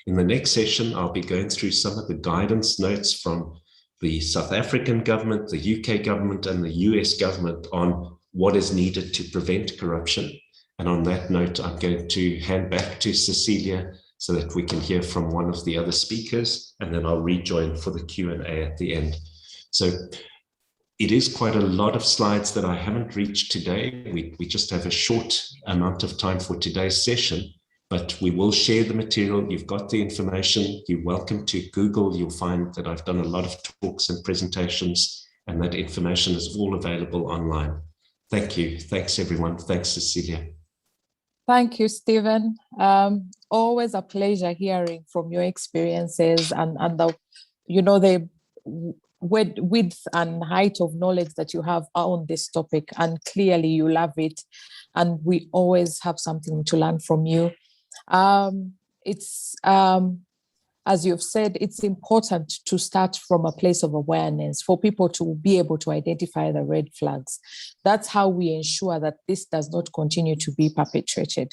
In the next session, I'll be going through some of the guidance notes from the South African government, the UK government, and the US government on what is needed to prevent corruption. And on that note, I'm going to hand back to Cecilia so that we can hear from one of the other speakers, and then I'll rejoin for the Q&A at the end. So it is quite a lot of slides that I haven't reached today. We just have a short amount of time for today's session, but we will share the material. You've got the information. You're welcome to Google. You'll find that I've done a lot of talks and presentations, and that information is all available online. Thank you. Thanks, everyone. Thanks, Cecilia. Thank you, Stephen. Always a pleasure hearing from your experiences and the width and height of knowledge that you have on this topic. And clearly you love it. And we always have something to learn from you. It's as you've said, it's important to start from a place of awareness for people to be able to identify the red flags. That's how we ensure that this does not continue to be perpetrated.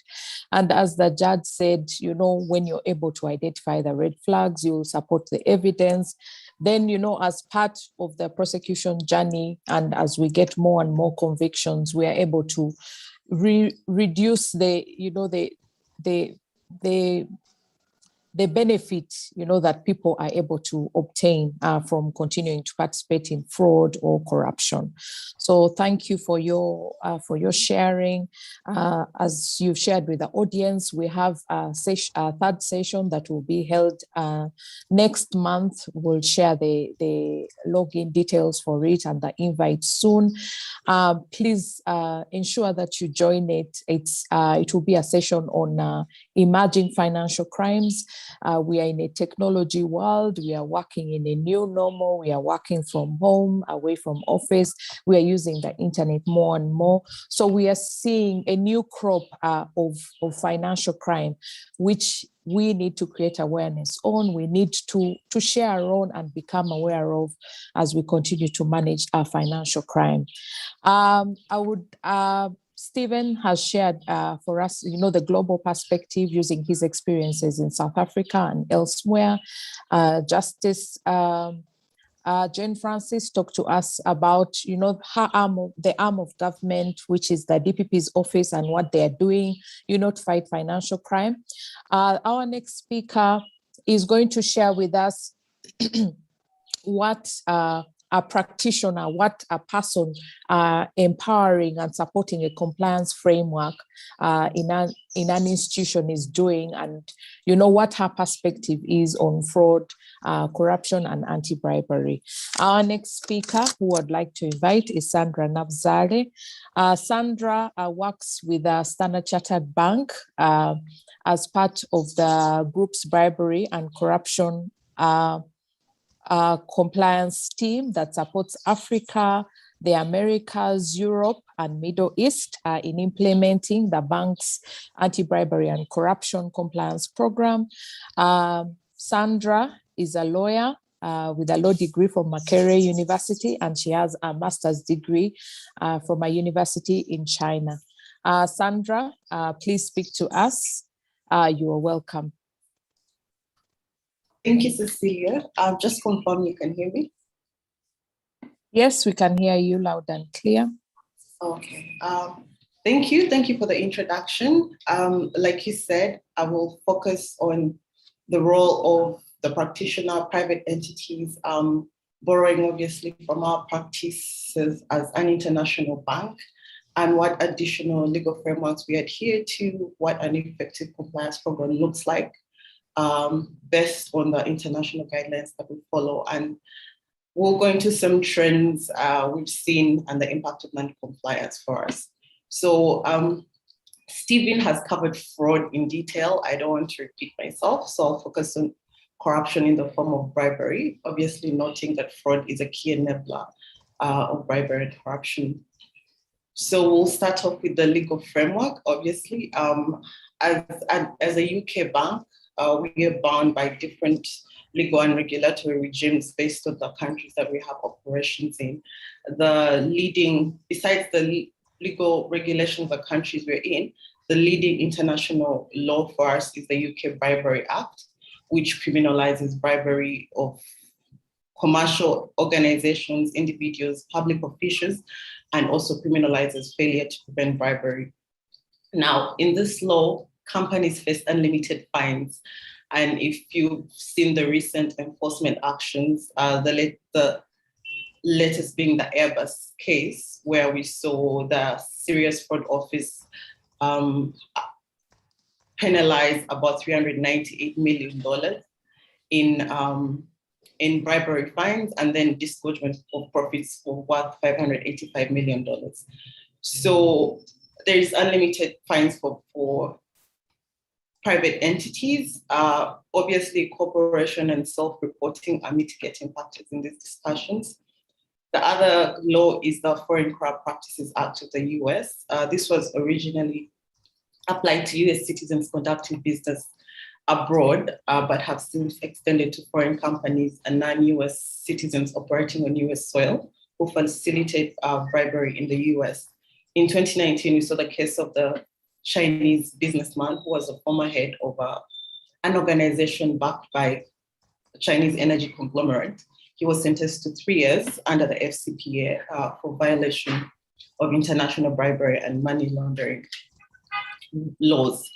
And as the judge said, when you're able to identify the red flags, you will support the evidence. Then, as part of the prosecution journey, and as we get more and more convictions, we are able to reduce the benefit, that people are able to obtain from continuing to participate in fraud or corruption. So thank you for your sharing. As you've shared with the audience, we have a third session that will be held next month. We'll share the login details for it and the invite soon. Please ensure that you join it. It will be a session on emerging financial crimes. We are in a technology world. We are working in a new normal. We are working from home, away from office. We are using the internet more and more. So we are seeing a new crop of financial crime, which we need to create awareness on. We need to share our own and become aware of as we continue to manage our financial crime. Stephen has shared for us, the global perspective using his experiences in South Africa and elsewhere. Justice Jane Francis talked to us about, the arm of government, which is the DPP's office, and what they are doing, to fight financial crime. Our next speaker is going to share with us what a practitioner, what a person empowering and supporting a compliance framework in an institution is doing, and what her perspective is on fraud, corruption, and anti-bribery. Our next speaker who I'd like to invite is Sandra Navsari. Sandra works with Standard Chartered Bank as part of the group's bribery and corruption compliance team that supports Africa, the Americas, Europe, and Middle East in implementing the bank's anti-bribery and corruption compliance program. Sandra is a lawyer with a law degree from Makerere University, and she has a master's degree from a university in China. Sandra, please speak to us. You are welcome. Thank you, Cecilia. Just confirm you can hear me. Yes, we can hear you loud and clear. Okay. Thank you. Thank you for the introduction. Like you said, I will focus on the role of the practitioner, private entities, borrowing obviously from our practices as an international bank, and what additional legal frameworks we adhere to, what an effective compliance program looks like, based on the international guidelines that we follow. And we'll go into some trends we've seen and the impact of non-compliance for us. So Stephen has covered fraud in detail. I don't want to repeat myself, so I'll focus on corruption in the form of bribery, obviously noting that fraud is a key enabler of bribery and corruption. So we'll start off with the legal framework. Obviously, as a UK bank, we are bound by different legal and regulatory regimes based on the countries that we have operations in. Besides the legal regulations of the countries we're in, the leading international law for us is the UK Bribery Act, which criminalizes bribery of commercial organizations, individuals, public officials, and also criminalizes failure to prevent bribery. Now, in this law, companies face unlimited fines. And if you've seen the recent enforcement actions, the latest being the Airbus case, where we saw the Serious Fraud Office penalize about $398 million in bribery fines, and then disgorgement of profits for worth $585 million. So there is unlimited fines for private entities. Obviously, cooperation and self-reporting are mitigating factors in these discussions. The other law is the Foreign Corrupt Practices Act of the US. This was originally applied to US citizens conducting business abroad, but have since extended to foreign companies and non-US citizens operating on US soil who facilitate bribery in the US. In 2019, we saw the case of the Chinese businessman who was a former head of an organization backed by a Chinese energy conglomerate. He was sentenced to 3 years under the FCPA for violation of international bribery and money laundering laws.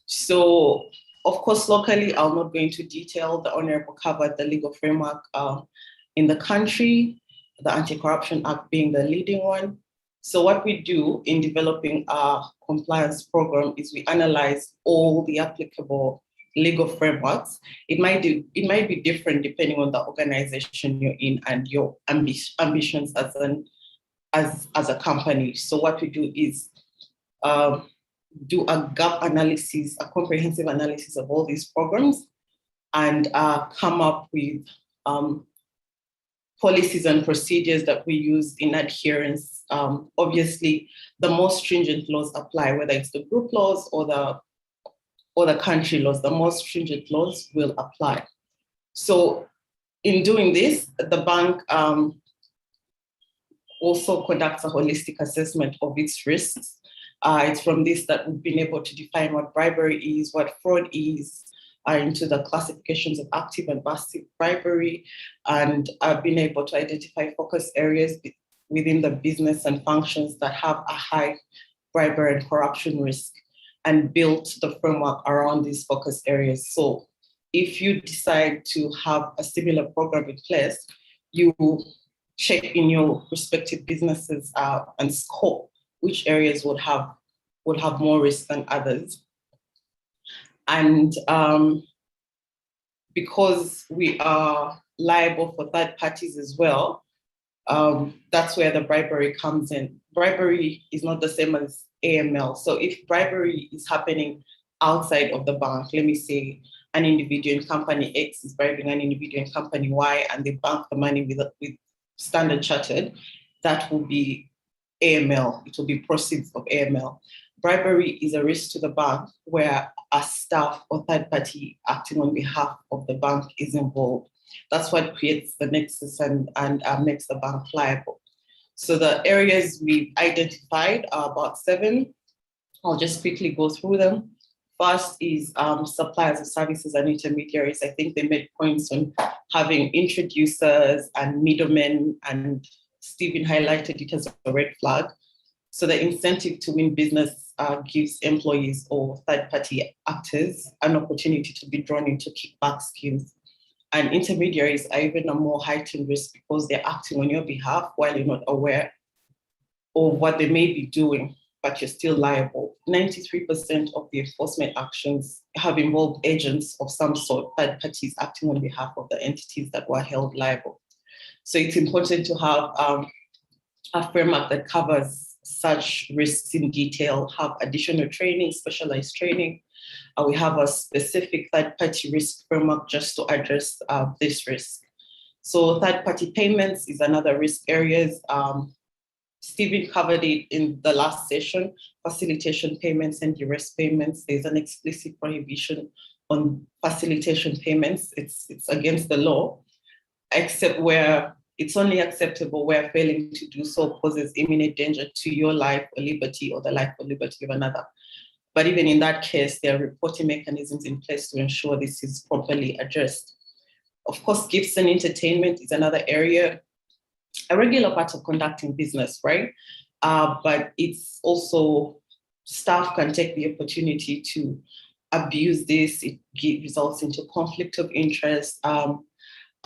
So, of course, locally, I'll not go into detail. The Honorable covered the legal framework in the country, the Anti-Corruption Act being the leading one. So what we do in developing our compliance program is we analyze all the applicable legal frameworks. It might be different depending on the organization you're in and your ambitions as a company. So what we do is do a gap analysis, a comprehensive analysis of all these programs, and come up with policies and procedures that we use in adherence. Obviously, the most stringent laws apply, whether it's the group laws or the country laws, the most stringent laws will apply. So in doing this, the bank also conducts a holistic assessment of its risks. It's from this that we've been able to define what bribery is, what fraud is, into the classifications of active and passive bribery, and I've been able to identify focus areas within the business and functions that have a high bribery and corruption risk, and built the framework around these focus areas. So if you decide to have a similar program in place, you check in your respective businesses and scope which areas would have more risk than others. And because we are liable for third parties as well, that's where the bribery comes in. Bribery is not the same as AML. So if bribery is happening outside of the bank, let me say an individual in company X is bribing an individual in company Y, and they bank the money with Standard Chartered, that will be AML. It will be proceeds of AML. Bribery is a risk to the bank where a staff or third party acting on behalf of the bank is involved. That's what creates the nexus and makes the bank liable. So the areas we've identified are about 7. I'll just quickly go through them. First is suppliers of services and intermediaries. I think they made points on having introducers and middlemen, and Stephen highlighted it as a red flag. So the incentive to win business gives employees or third-party actors an opportunity to be drawn into kickback schemes. And intermediaries are even a more heightened risk because they're acting on your behalf while you're not aware of what they may be doing, but you're still liable. 93% of the enforcement actions have involved agents of some sort, third parties acting on behalf of the entities that were held liable. So it's important to have a framework that covers such risks in detail, have additional training, specialized training. We have a specific third-party risk framework just to address this risk. So third-party payments is another risk areas. Stephen covered it in the last session, facilitation payments and duress payments. There's an explicit prohibition on facilitation payments. It's against the law, except where it's only acceptable where failing to do so poses imminent danger to your life or liberty or the life or liberty of another. But even in that case, there are reporting mechanisms in place to ensure this is properly addressed. Of course, gifts and entertainment is another area, a regular part of conducting business, right? But it's also, staff can take the opportunity to abuse this. It results into conflict of interest,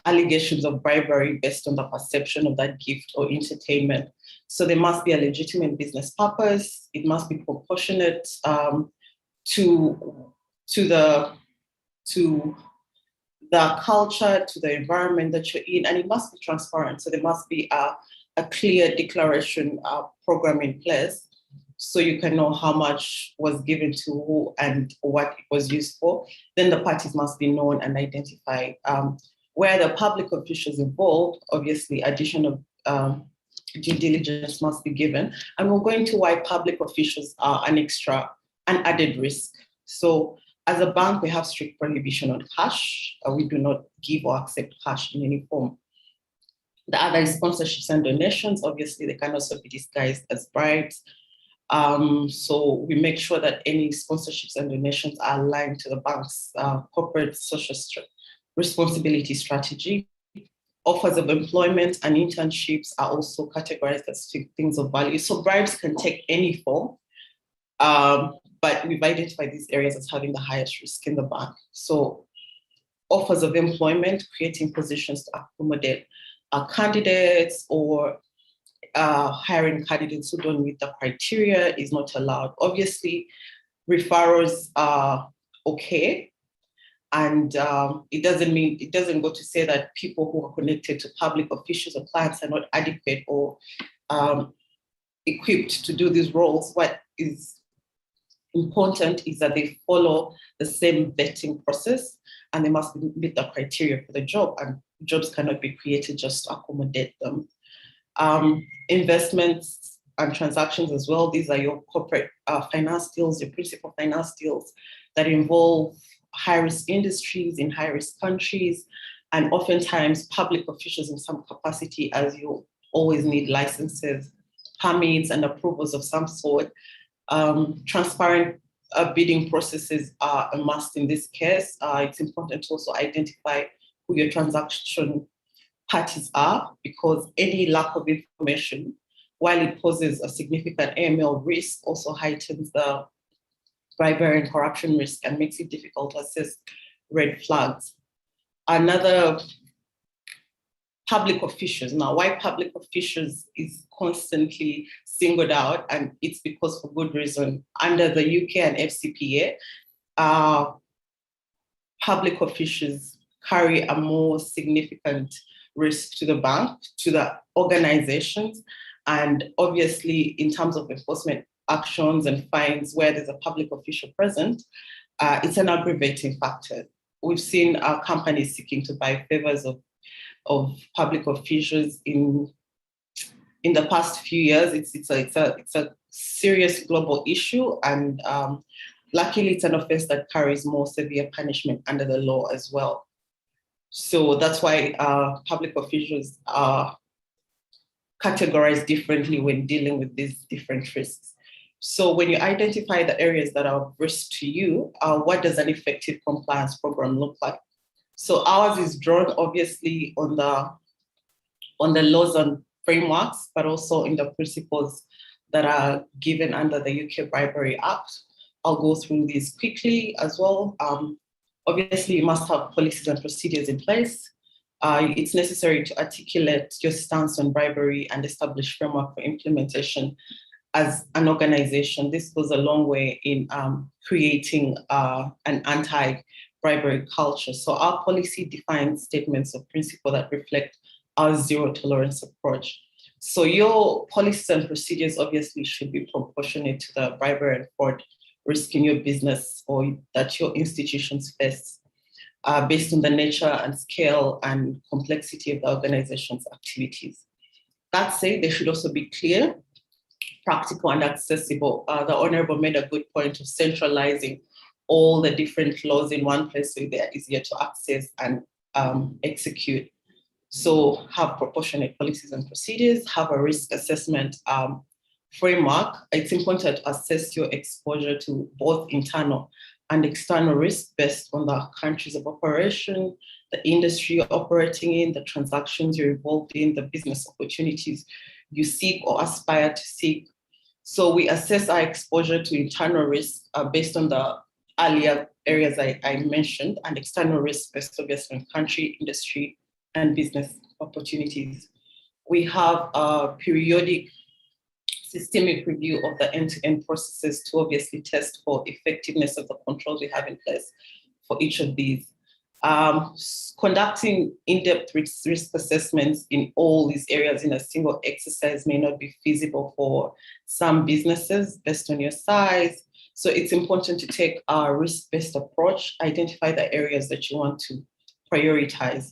allegations of bribery based on the perception of that gift or entertainment. So there must be a legitimate business purpose. It must be proportionate to the culture, to the environment that you're in, and it must be transparent. So there must be a clear declaration program in place so you can know how much was given to who and what it was used for. Then the parties must be known and identified. Where the public officials involved, obviously additional due diligence must be given. And we'll go into why public officials are an added risk. So As a bank, we have strict prohibition on cash. We do not give or accept cash in any form. The other is sponsorships and donations. Obviously, they can also be disguised as bribes. So we make sure that any sponsorships and donations are aligned to the bank's corporate social responsibility strategy. Offers of employment and internships are also categorized as things of value. So bribes can take any form, but we've identified these areas as having the highest risk in the bank. So offers of employment, creating positions to accommodate candidates or hiring candidates who don't meet the criteria is not allowed. Obviously, referrals are okay. And it doesn't go to say that people who are connected to public officials or clients are not adequate or equipped to do these roles. What is important is that they follow the same vetting process and they must meet the criteria for the job, and jobs cannot be created just to accommodate them. Investments and transactions as well. These are your corporate finance deals, your principal finance deals that involve high-risk industries in high-risk countries, and oftentimes public officials in some capacity, as you always need licenses, permits, and approvals of some sort. Transparent bidding processes are a must in this case. It's important to also identify who your transaction parties are, because any lack of information, while it poses a significant AML risk, also heightens the bribery and corruption risk and makes it difficult to assess red flags. Another, public officials. Now, why public officials is constantly singled out, and it's because for good reason. Under the UK and FCPA, public officials carry a more significant risk to the bank, to the organizations, and obviously in terms of enforcement actions and fines where there's a public official present, it's an aggravating factor. We've seen companies seeking to buy favors of public officials in the past few years. It's a serious global issue, and luckily it's an offense that carries more severe punishment under the law as well. So that's why public officials are categorized differently when dealing with these different risks. So when you identify the areas that are of risk to you, what does an effective compliance program look like? So ours is drawn obviously on the laws and frameworks, but also in the principles that are given under the UK Bribery Act. I'll go through these quickly as well. Obviously, you must have policies and procedures in place. It's necessary to articulate your stance on bribery and establish framework for implementation as an organization. This goes a long way in creating an anti-bribery culture. So our policy defines statements of principle that reflect our zero tolerance approach. So your policies and procedures obviously should be proportionate to the bribery and fraud risk in your business or that your institutions face, based on the nature and scale and complexity of the organization's activities. That said, they should also be clear, practical, and accessible. The Honorable made a good point of centralizing all the different laws in one place so they're easier to access and execute. So have proportionate policies and procedures, have a risk assessment framework. It's important to assess your exposure to both internal and external risk based on the countries of operation, the industry you're operating in, the transactions you're involved in, the business opportunities you seek or aspire to seek. So we assess our exposure to internal risk based on the earlier areas I mentioned, and external risk based obviously on country, industry, and business opportunities. We have a periodic systemic review of the end-to-end processes to obviously test for effectiveness of the controls we have in place for each of these. Conducting in-depth risk assessments in all these areas in a single exercise may not be feasible for some businesses based on your size. So it's important to take a risk-based approach, identify the areas that you want to prioritize.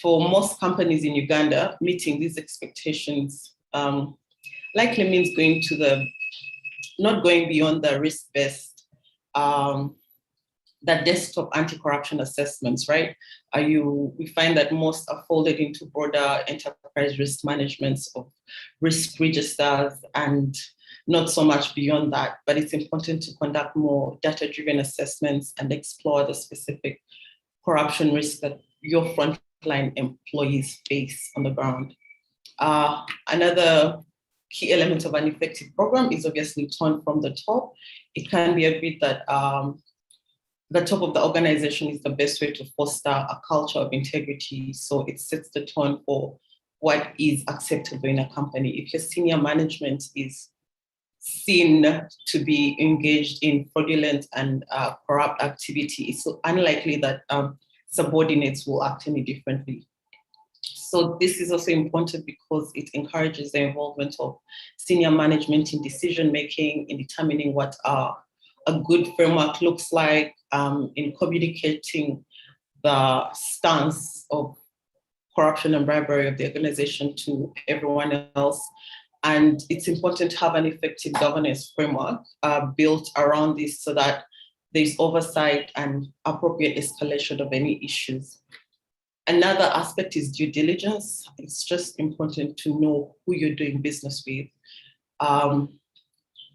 For most companies in Uganda, meeting these expectations likely means not going beyond the risk-based the desktop anti-corruption assessments, right? We find that most are folded into broader enterprise risk managements of risk registers and not so much beyond that, but it's important to conduct more data-driven assessments and explore the specific corruption risks that your frontline employees face on the ground. Another key element of an effective program is obviously tone from the top. It can be agreed that the top of the organization is the best way to foster a culture of integrity. So it sets the tone for what is acceptable in a company. If your senior management is seen to be engaged in fraudulent and corrupt activity, it's unlikely that subordinates will act any differently. So this is also important because it encourages the involvement of senior management in decision-making, in determining what a good framework looks like, in communicating the stance of corruption and bribery of the organization to everyone else. And it's important to have an effective governance framework built around this so that there's oversight and appropriate escalation of any issues. Another aspect is due diligence. It's just important to know who you're doing business with.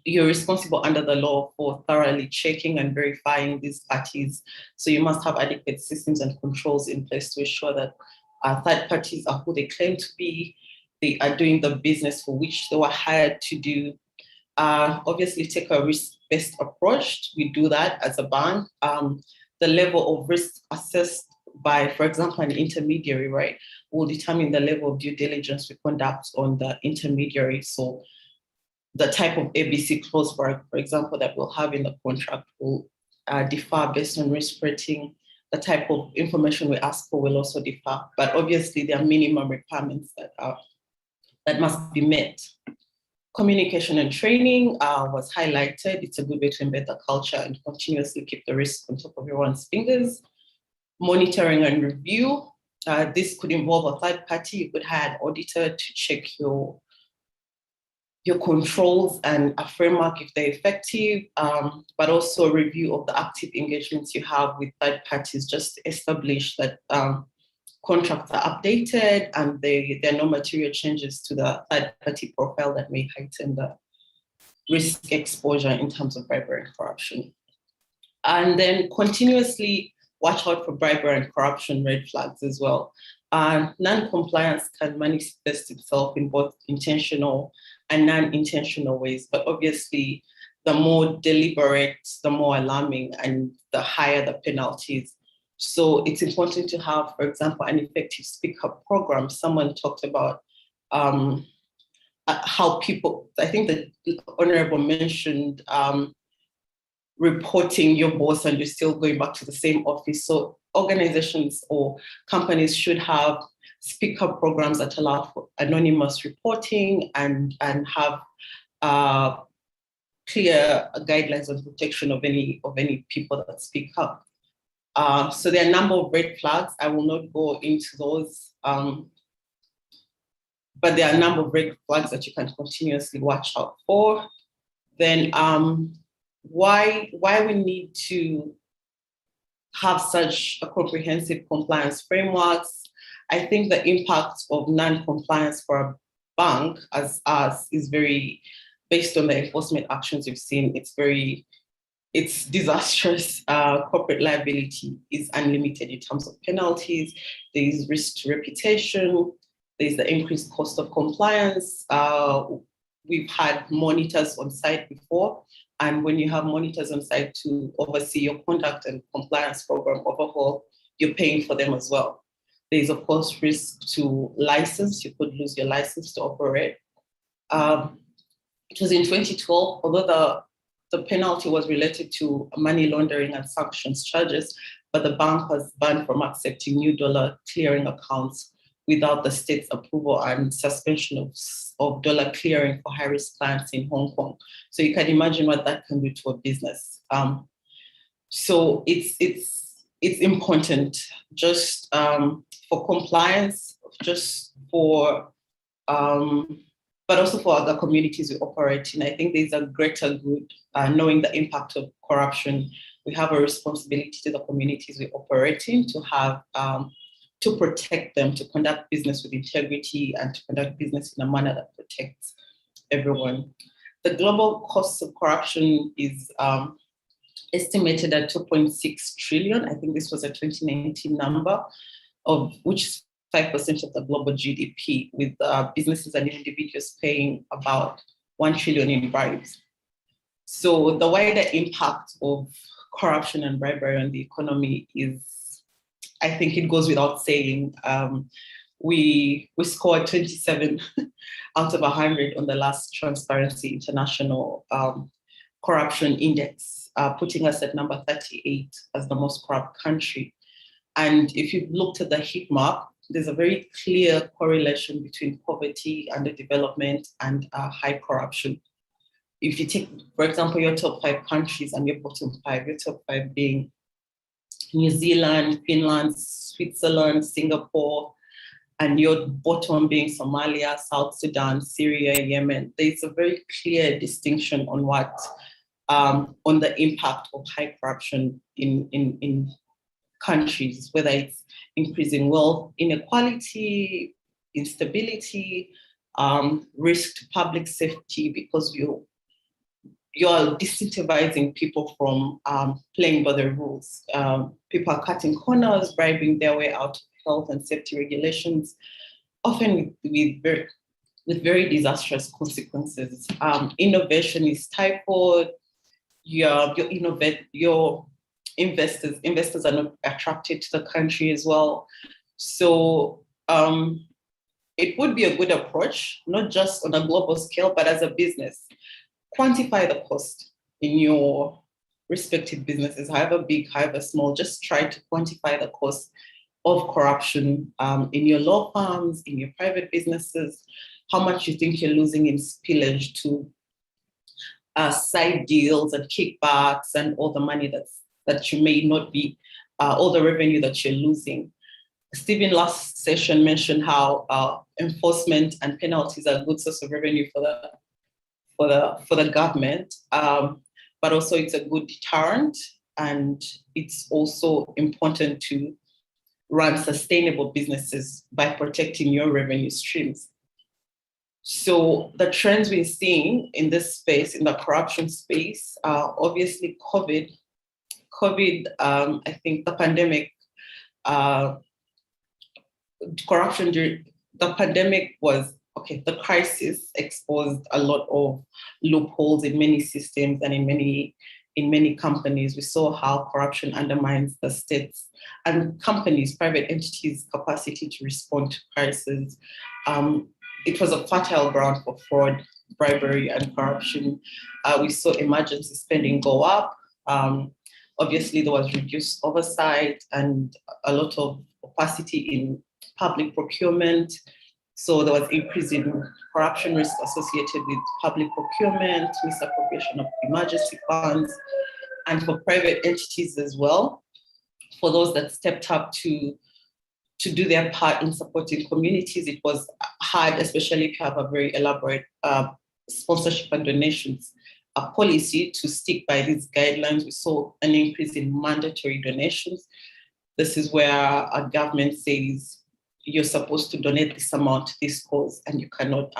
You're responsible under the law for thoroughly checking and verifying these parties. So you must have adequate systems and controls in place to ensure that third parties are who they claim to be. They are doing the business for which they were hired to do. Obviously, take a risk-based approach. We do that as a bank. The level of risk assessed by, for example, an intermediary, right, will determine the level of due diligence we conduct on the intermediary. So the type of ABC clause, for example, that we'll have in the contract will differ based on risk rating. The type of information we ask for will also differ, but obviously there are minimum requirements that must be met. Communication and training was highlighted. It's a good way to embed the culture and continuously keep the risk on top of everyone's fingers. Monitoring and review. This could involve a third party. You could hire an auditor to check your controls and a framework if they're effective, but also a review of the active engagements you have with third parties, just to establish that contracts are updated and there are no material changes to the third party profile that may heighten the risk exposure in terms of bribery and corruption. And then continuously watch out for bribery and corruption red flags as well. Non-compliance can manifest itself in both intentional and non-intentional ways, but obviously the more deliberate, the more alarming, and the higher the penalties. So it's important to have, for example, an effective speak-up program. Someone talked about how people, I think the Honorable mentioned reporting your boss and you're still going back to the same office. So organizations or companies should have speak-up programs that allow for anonymous reporting and have clear guidelines on protection of any people that speak up. So there are a number of red flags. I will not go into those, but there are a number of red flags that you can continuously watch out for. Then why we need to have such a comprehensive compliance frameworks. I think the impact of non-compliance for a bank as us is very, based on the enforcement actions we've seen, it's disastrous. Corporate liability is unlimited in terms of penalties. There is risk to reputation. There's the increased cost of compliance. We've had monitors on site before, and when you have monitors on site to oversee your conduct and compliance program overhaul, you're paying for them as well. There's, of course, risk to license. You could lose your license to operate. It was in 2012, although the penalty was related to money laundering and sanctions charges, but the bank was banned from accepting new dollar clearing accounts without the state's approval and suspension of dollar clearing for high-risk clients in Hong Kong. So you can imagine what that can do to a business. So it's important just for compliance, just for the but also for other communities we operate in. I think there's a greater good, knowing the impact of corruption. We have a responsibility to the communities we operate in to have, to protect them, to conduct business with integrity, and to conduct business in a manner that protects everyone. The global cost of corruption is estimated at 2.6 trillion. I think this was a 2019 number, of which is 5% of the global GDP, with businesses and individuals paying about 1 trillion in bribes. So the wider impact of corruption and bribery on the economy is, I think it goes without saying. We scored 27 out of 100 on the last Transparency International corruption index, putting us at number 38 as the most corrupt country. And if you've looked at the heat map, there's a very clear correlation between poverty, underdevelopment, and high corruption. If you take, for example, your top 5 countries and your bottom 5, your top 5 being New Zealand, Finland, Switzerland, Singapore, and your bottom being Somalia, South Sudan, Syria, Yemen, there's a very clear distinction on what, on the impact of high corruption in countries, whether it's increasing wealth inequality, instability, risk to public safety, because you're disincentivizing people from playing by the rules. People are cutting corners, bribing their way out of health and safety regulations, often with very disastrous consequences. Innovation is stifled. Your investors are not attracted to the country as well. So it would be a good approach, not just on a global scale, but as a business. Quantify the cost in your respective businesses, however big, however small. Just try to quantify the cost of corruption in your law firms, in your private businesses, how much you think you're losing in spillage to side deals and kickbacks and all the money that you may not be, all the revenue that you're losing. Stephen last session mentioned how enforcement and penalties are a good source of revenue for the government, but also it's a good deterrent, and it's also important to run sustainable businesses by protecting your revenue streams. So the trends we're seeing in this space, in the corruption space, obviously COVID, I think the pandemic, corruption during the pandemic was, the crisis exposed a lot of loopholes in many systems and in many companies. We saw how corruption undermines the states and companies, private entities' capacity to respond to crises. It was a fertile ground for fraud, bribery, and corruption. We saw emergency spending go up. Obviously, there was reduced oversight and a lot of opacity in public procurement. So there was increase in corruption risk associated with public procurement, misappropriation of emergency funds, and for private entities as well. For those that stepped up to do their part in supporting communities, it was hard, especially if you have a very elaborate sponsorship and donations policy to stick by these guidelines. We saw an increase in mandatory donations. This is where a government says you're supposed to donate this amount to this cause, and you cannot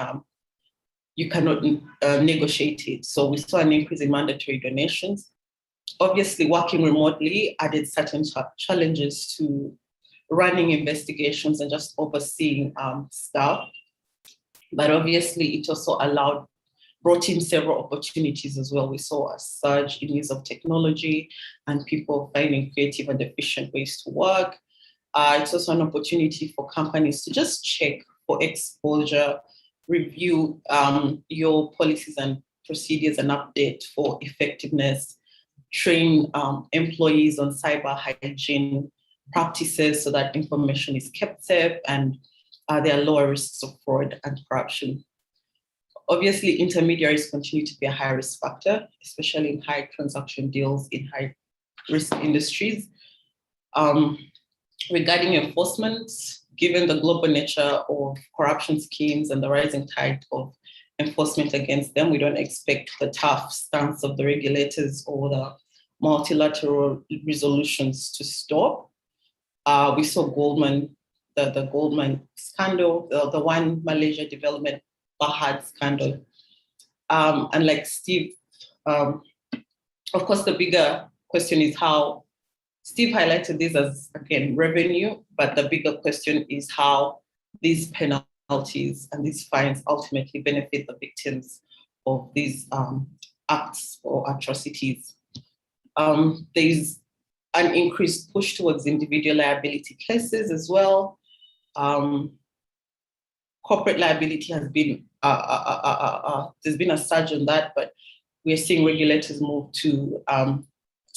negotiate it. So we saw an increase in mandatory donations. Obviously, working remotely added certain challenges to running investigations and just overseeing staff. But obviously, it also brought in several opportunities as well. We saw a surge in use of technology and people finding creative and efficient ways to work. It's also an opportunity for companies to just check for exposure, review your policies and procedures and update for effectiveness, train employees on cyber hygiene practices so that information is kept safe and there are lower risks of fraud and corruption. Obviously, intermediaries continue to be a high risk factor, especially in high transaction deals in high risk industries. Regarding enforcement, given the global nature of corruption schemes and the rising tide of enforcement against them. We don't expect the tough stance of the regulators or the multilateral resolutions to stop. We saw Goldman, the Goldman scandal, the One Malaysia Development Bahad scandal. And like Steve, of course, the bigger question is how Steve highlighted this as, again, revenue, but the bigger question is how these penalties and these fines ultimately benefit the victims of these acts or atrocities. There's an increased push towards individual liability cases as well. Corporate liability has been, there's been a surge on that, but we're seeing regulators move to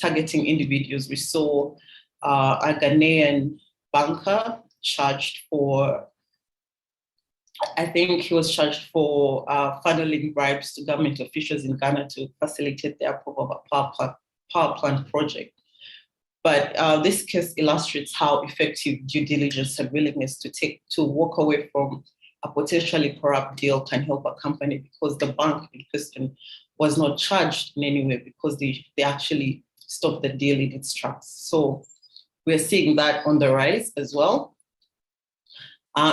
targeting individuals. We saw a Ghanaian banker charged for, I think he was charged for funneling bribes to government officials in Ghana to facilitate the approval of a power plant project. But this case illustrates how effective due diligence and willingness to walk away from a potentially corrupt deal can help a company, because the bank in question was not charged in any way because they actually stopped the deal in its tracks. So we're seeing that on the rise as well.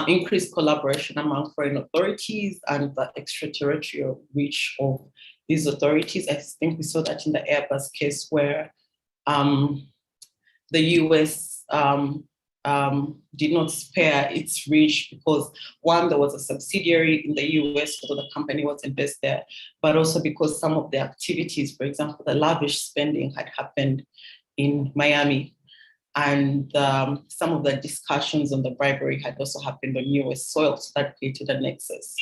Increased collaboration among foreign authorities and the extraterritorial reach of these authorities. I think we saw that in the Airbus case where the US did not spare its reach because, one, there was a subsidiary in the US, although the company wasn't based there, but also because some of the activities, for example, the lavish spending had happened in Miami. And some of the discussions on the bribery had also happened on US soil, so that created a nexus.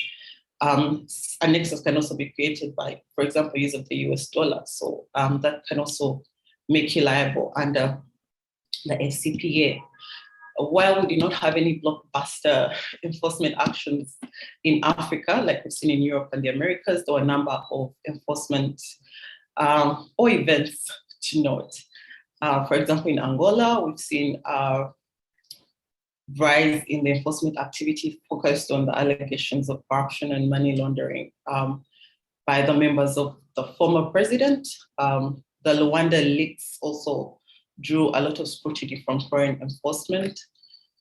A nexus can also be created by, for example, use of the US dollar. So that can also make you liable under the FCPA. While we did not have any blockbuster enforcement actions in Africa, like we've seen in Europe and the Americas, there were a number of enforcement or events to note. For example, in Angola, we've seen a rise in the enforcement activity focused on the allegations of corruption and money laundering by the members of the former president. The Luanda leaks also drew a lot of scrutiny from foreign enforcement.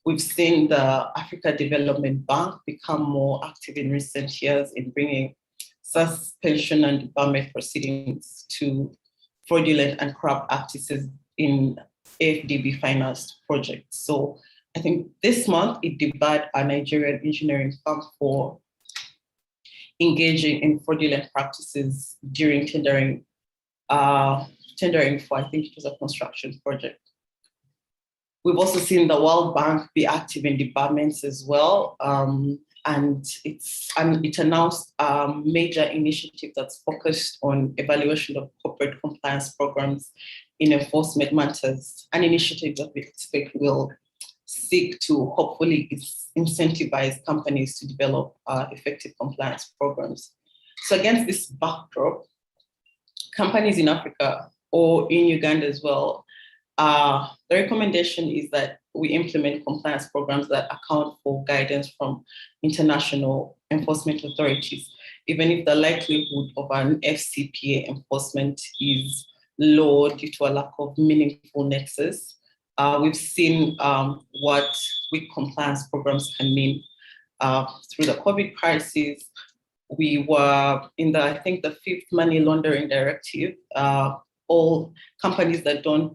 We've seen the Africa Development Bank become more active in recent years in bringing suspension and debarment proceedings to fraudulent and corrupt practices in AFDB financed projects. So I think this month it debarred a Nigerian engineering firm for engaging in fraudulent practices during tendering for, I think it was a construction project. We've also seen the World Bank be active in debarments as well. And it announced a major initiative that's focused on evaluation of corporate compliance programs in enforcement matters, an initiative that we expect will seek to hopefully incentivize companies to develop effective compliance programs. So against this backdrop, companies in Africa or in Uganda as well, the recommendation is that we implement compliance programs that account for guidance from international enforcement authorities, even if the likelihood of an FCPA enforcement is low due to a lack of meaningful nexus. We've seen what weak compliance programs can mean through the COVID crisis. We were in I think the 5th money laundering directive. All companies that do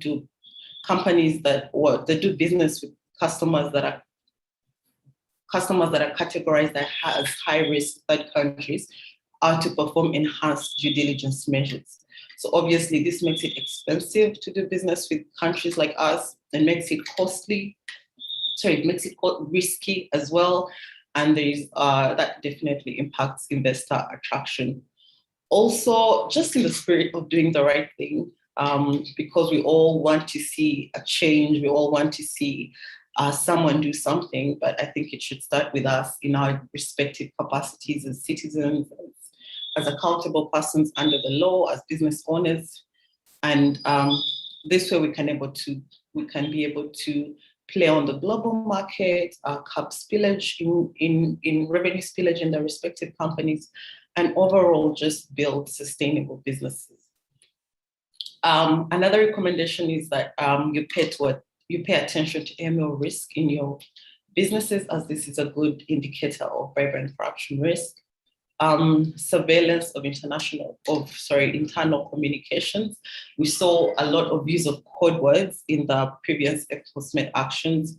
business with customers that are categorized as high risk third countries are to perform enhanced due diligence measures. So obviously this makes it expensive to do business with countries like us and makes it risky as well. And that definitely impacts investor attraction. Also, just in the spirit of doing the right thing, because we all want to see a change, we all want to see someone do something, but I think it should start with us in our respective capacities as citizens, as accountable persons under the law, as business owners. And this way we can be able to play on the global market, cap spillage in revenue spillage in the respective companies, and overall just build sustainable businesses. Another recommendation is that you pay attention to AML risk in your businesses, as this is a good indicator of vibrant corruption risk. Surveillance of internal communications. We saw a lot of use of code words in the previous enforcement actions.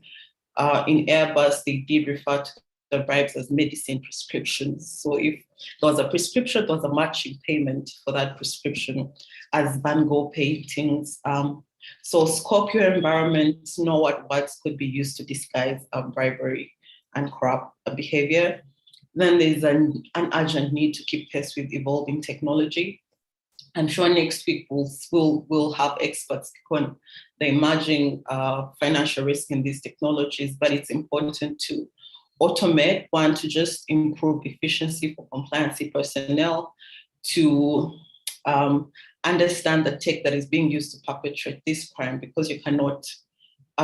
In Airbus, they did refer to the bribes as medicine prescriptions. So if there was a prescription, there was a matching payment for that prescription, as Van Gogh paintings. So scope your environment, know what words could be used to disguise bribery and corrupt behavior. Then there's an urgent need to keep pace with evolving technology. I'm sure next week we'll have experts on the emerging financial risk in these technologies, but it's important to automate, one, to just improve efficiency for compliance personnel, to understand the tech that is being used to perpetrate this crime, because you cannot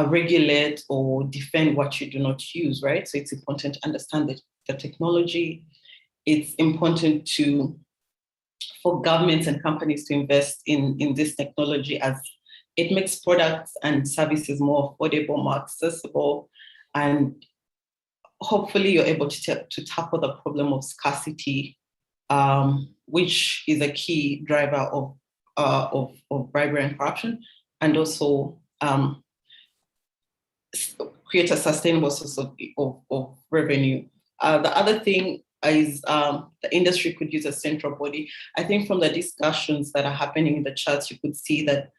regulate or defend what you do not use, right? So it's important to understand the technology. It's important for governments and companies to invest in this technology, as it makes products and services more affordable, more accessible, and hopefully you're able to tackle the problem of scarcity, which is a key driver of bribery and corruption, and also create a sustainable source of revenue. The other thing is the industry could use a central body. I think from the discussions that are happening in the charts, you could see that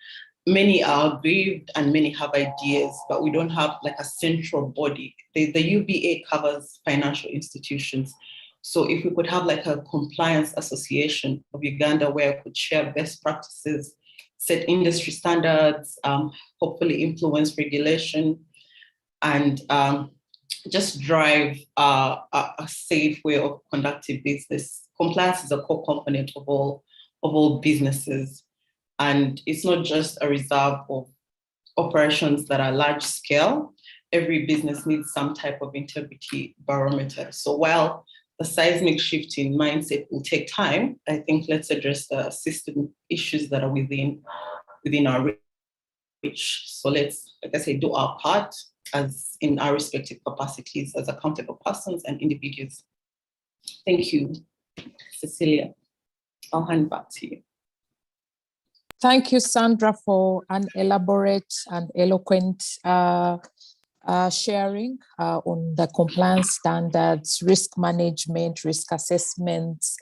many are aggrieved and many have ideas, but we don't have like a central body. The UBA covers financial institutions. So if we could have like a compliance association of Uganda where we could share best practices, set industry standards, hopefully influence regulation, and just drive a safe way of conducting business. Compliance is a core component of all businesses. And it's not just a reserve of operations that are large scale. Every business needs some type of integrity barometer. So while the seismic shift in mindset will take time, I think let's address the system issues that are within our reach. So let's, like I say, do our part as in our respective capacities as accountable persons and individuals. Thank you, Cecilia. I'll hand back to you. Thank you, Sandra, for an elaborate and eloquent sharing on the compliance standards, risk management, risk assessments.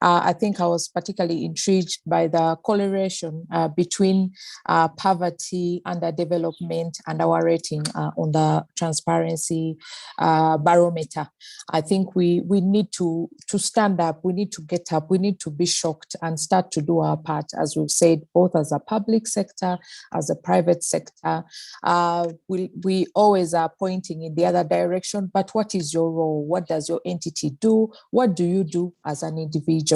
I think I was particularly intrigued by the correlation between poverty, underdevelopment, and our rating on the transparency barometer. I think we need to stand up, we need to get up, we need to be shocked and start to do our part, as we've said, both as a public sector, as a private sector. We always are pointing in the other direction, but what is your role? What does your entity do? What do you do as an individual?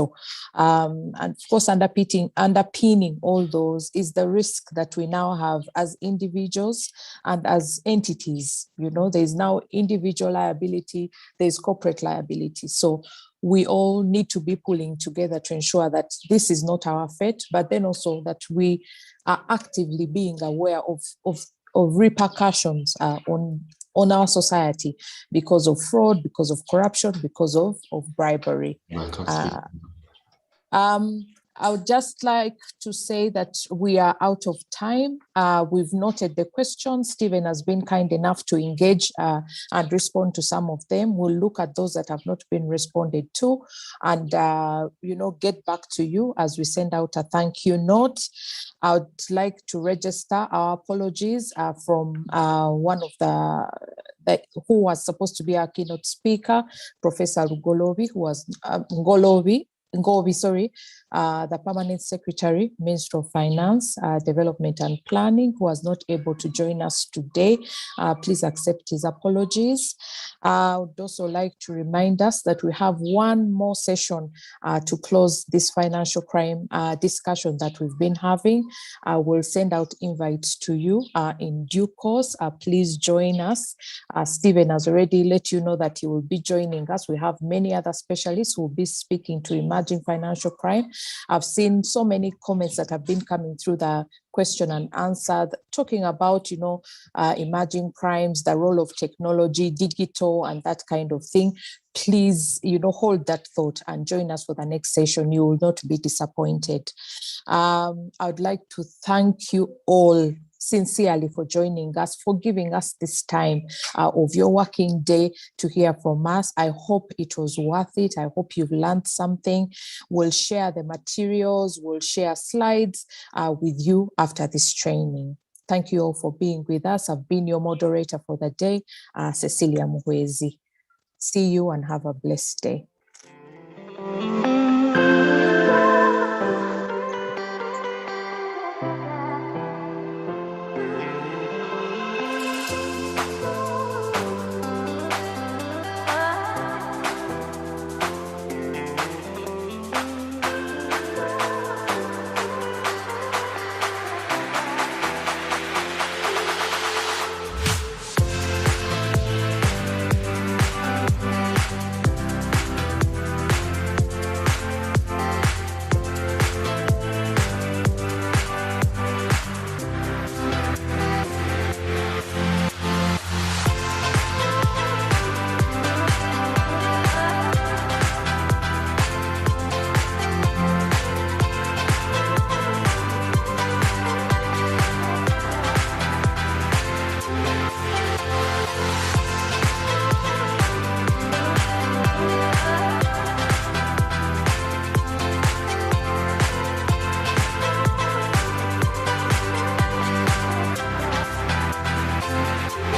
And of course, underpinning all those is the risk that we now have as individuals and as entities. You know, there's now individual liability, there's corporate liability. So we all need to be pulling together to ensure that this is not our fate, but then also that we are actively being aware of repercussions on our society because of fraud, because of corruption, because of bribery. I would just like to say that we are out of time. We've noted the questions. Stephen has been kind enough to engage and respond to some of them. We'll look at those that have not been responded to and, get back to you as we send out a thank you note. I would like to register our apologies from one of who was supposed to be our keynote speaker, Professor Ngovi, the Permanent Secretary, Minister of Finance, Development and Planning, who was not able to join us today. Please accept his apologies. I would also like to remind us that we have one more session to close this financial crime discussion that we've been having. We'll send out invites to you in due course. Please join us. Stephen has already let you know that he will be joining us. We have many other specialists who will be speaking to emerging emerging financial crime. I've seen so many comments that have been coming through the question and answer, talking about, emerging crimes, the role of technology, digital, and that kind of thing. Please, hold that thought and join us for the next session. You will not be disappointed. I would like to thank you all sincerely for joining us, for giving us this time of your working day to hear from us. I hope it was worth it. I hope you've learned something. We'll share the materials, we'll share slides with you after this training. Thank you all for being with us. I've been your moderator for the day, Cecilia Muhwezi. See you and have a blessed day.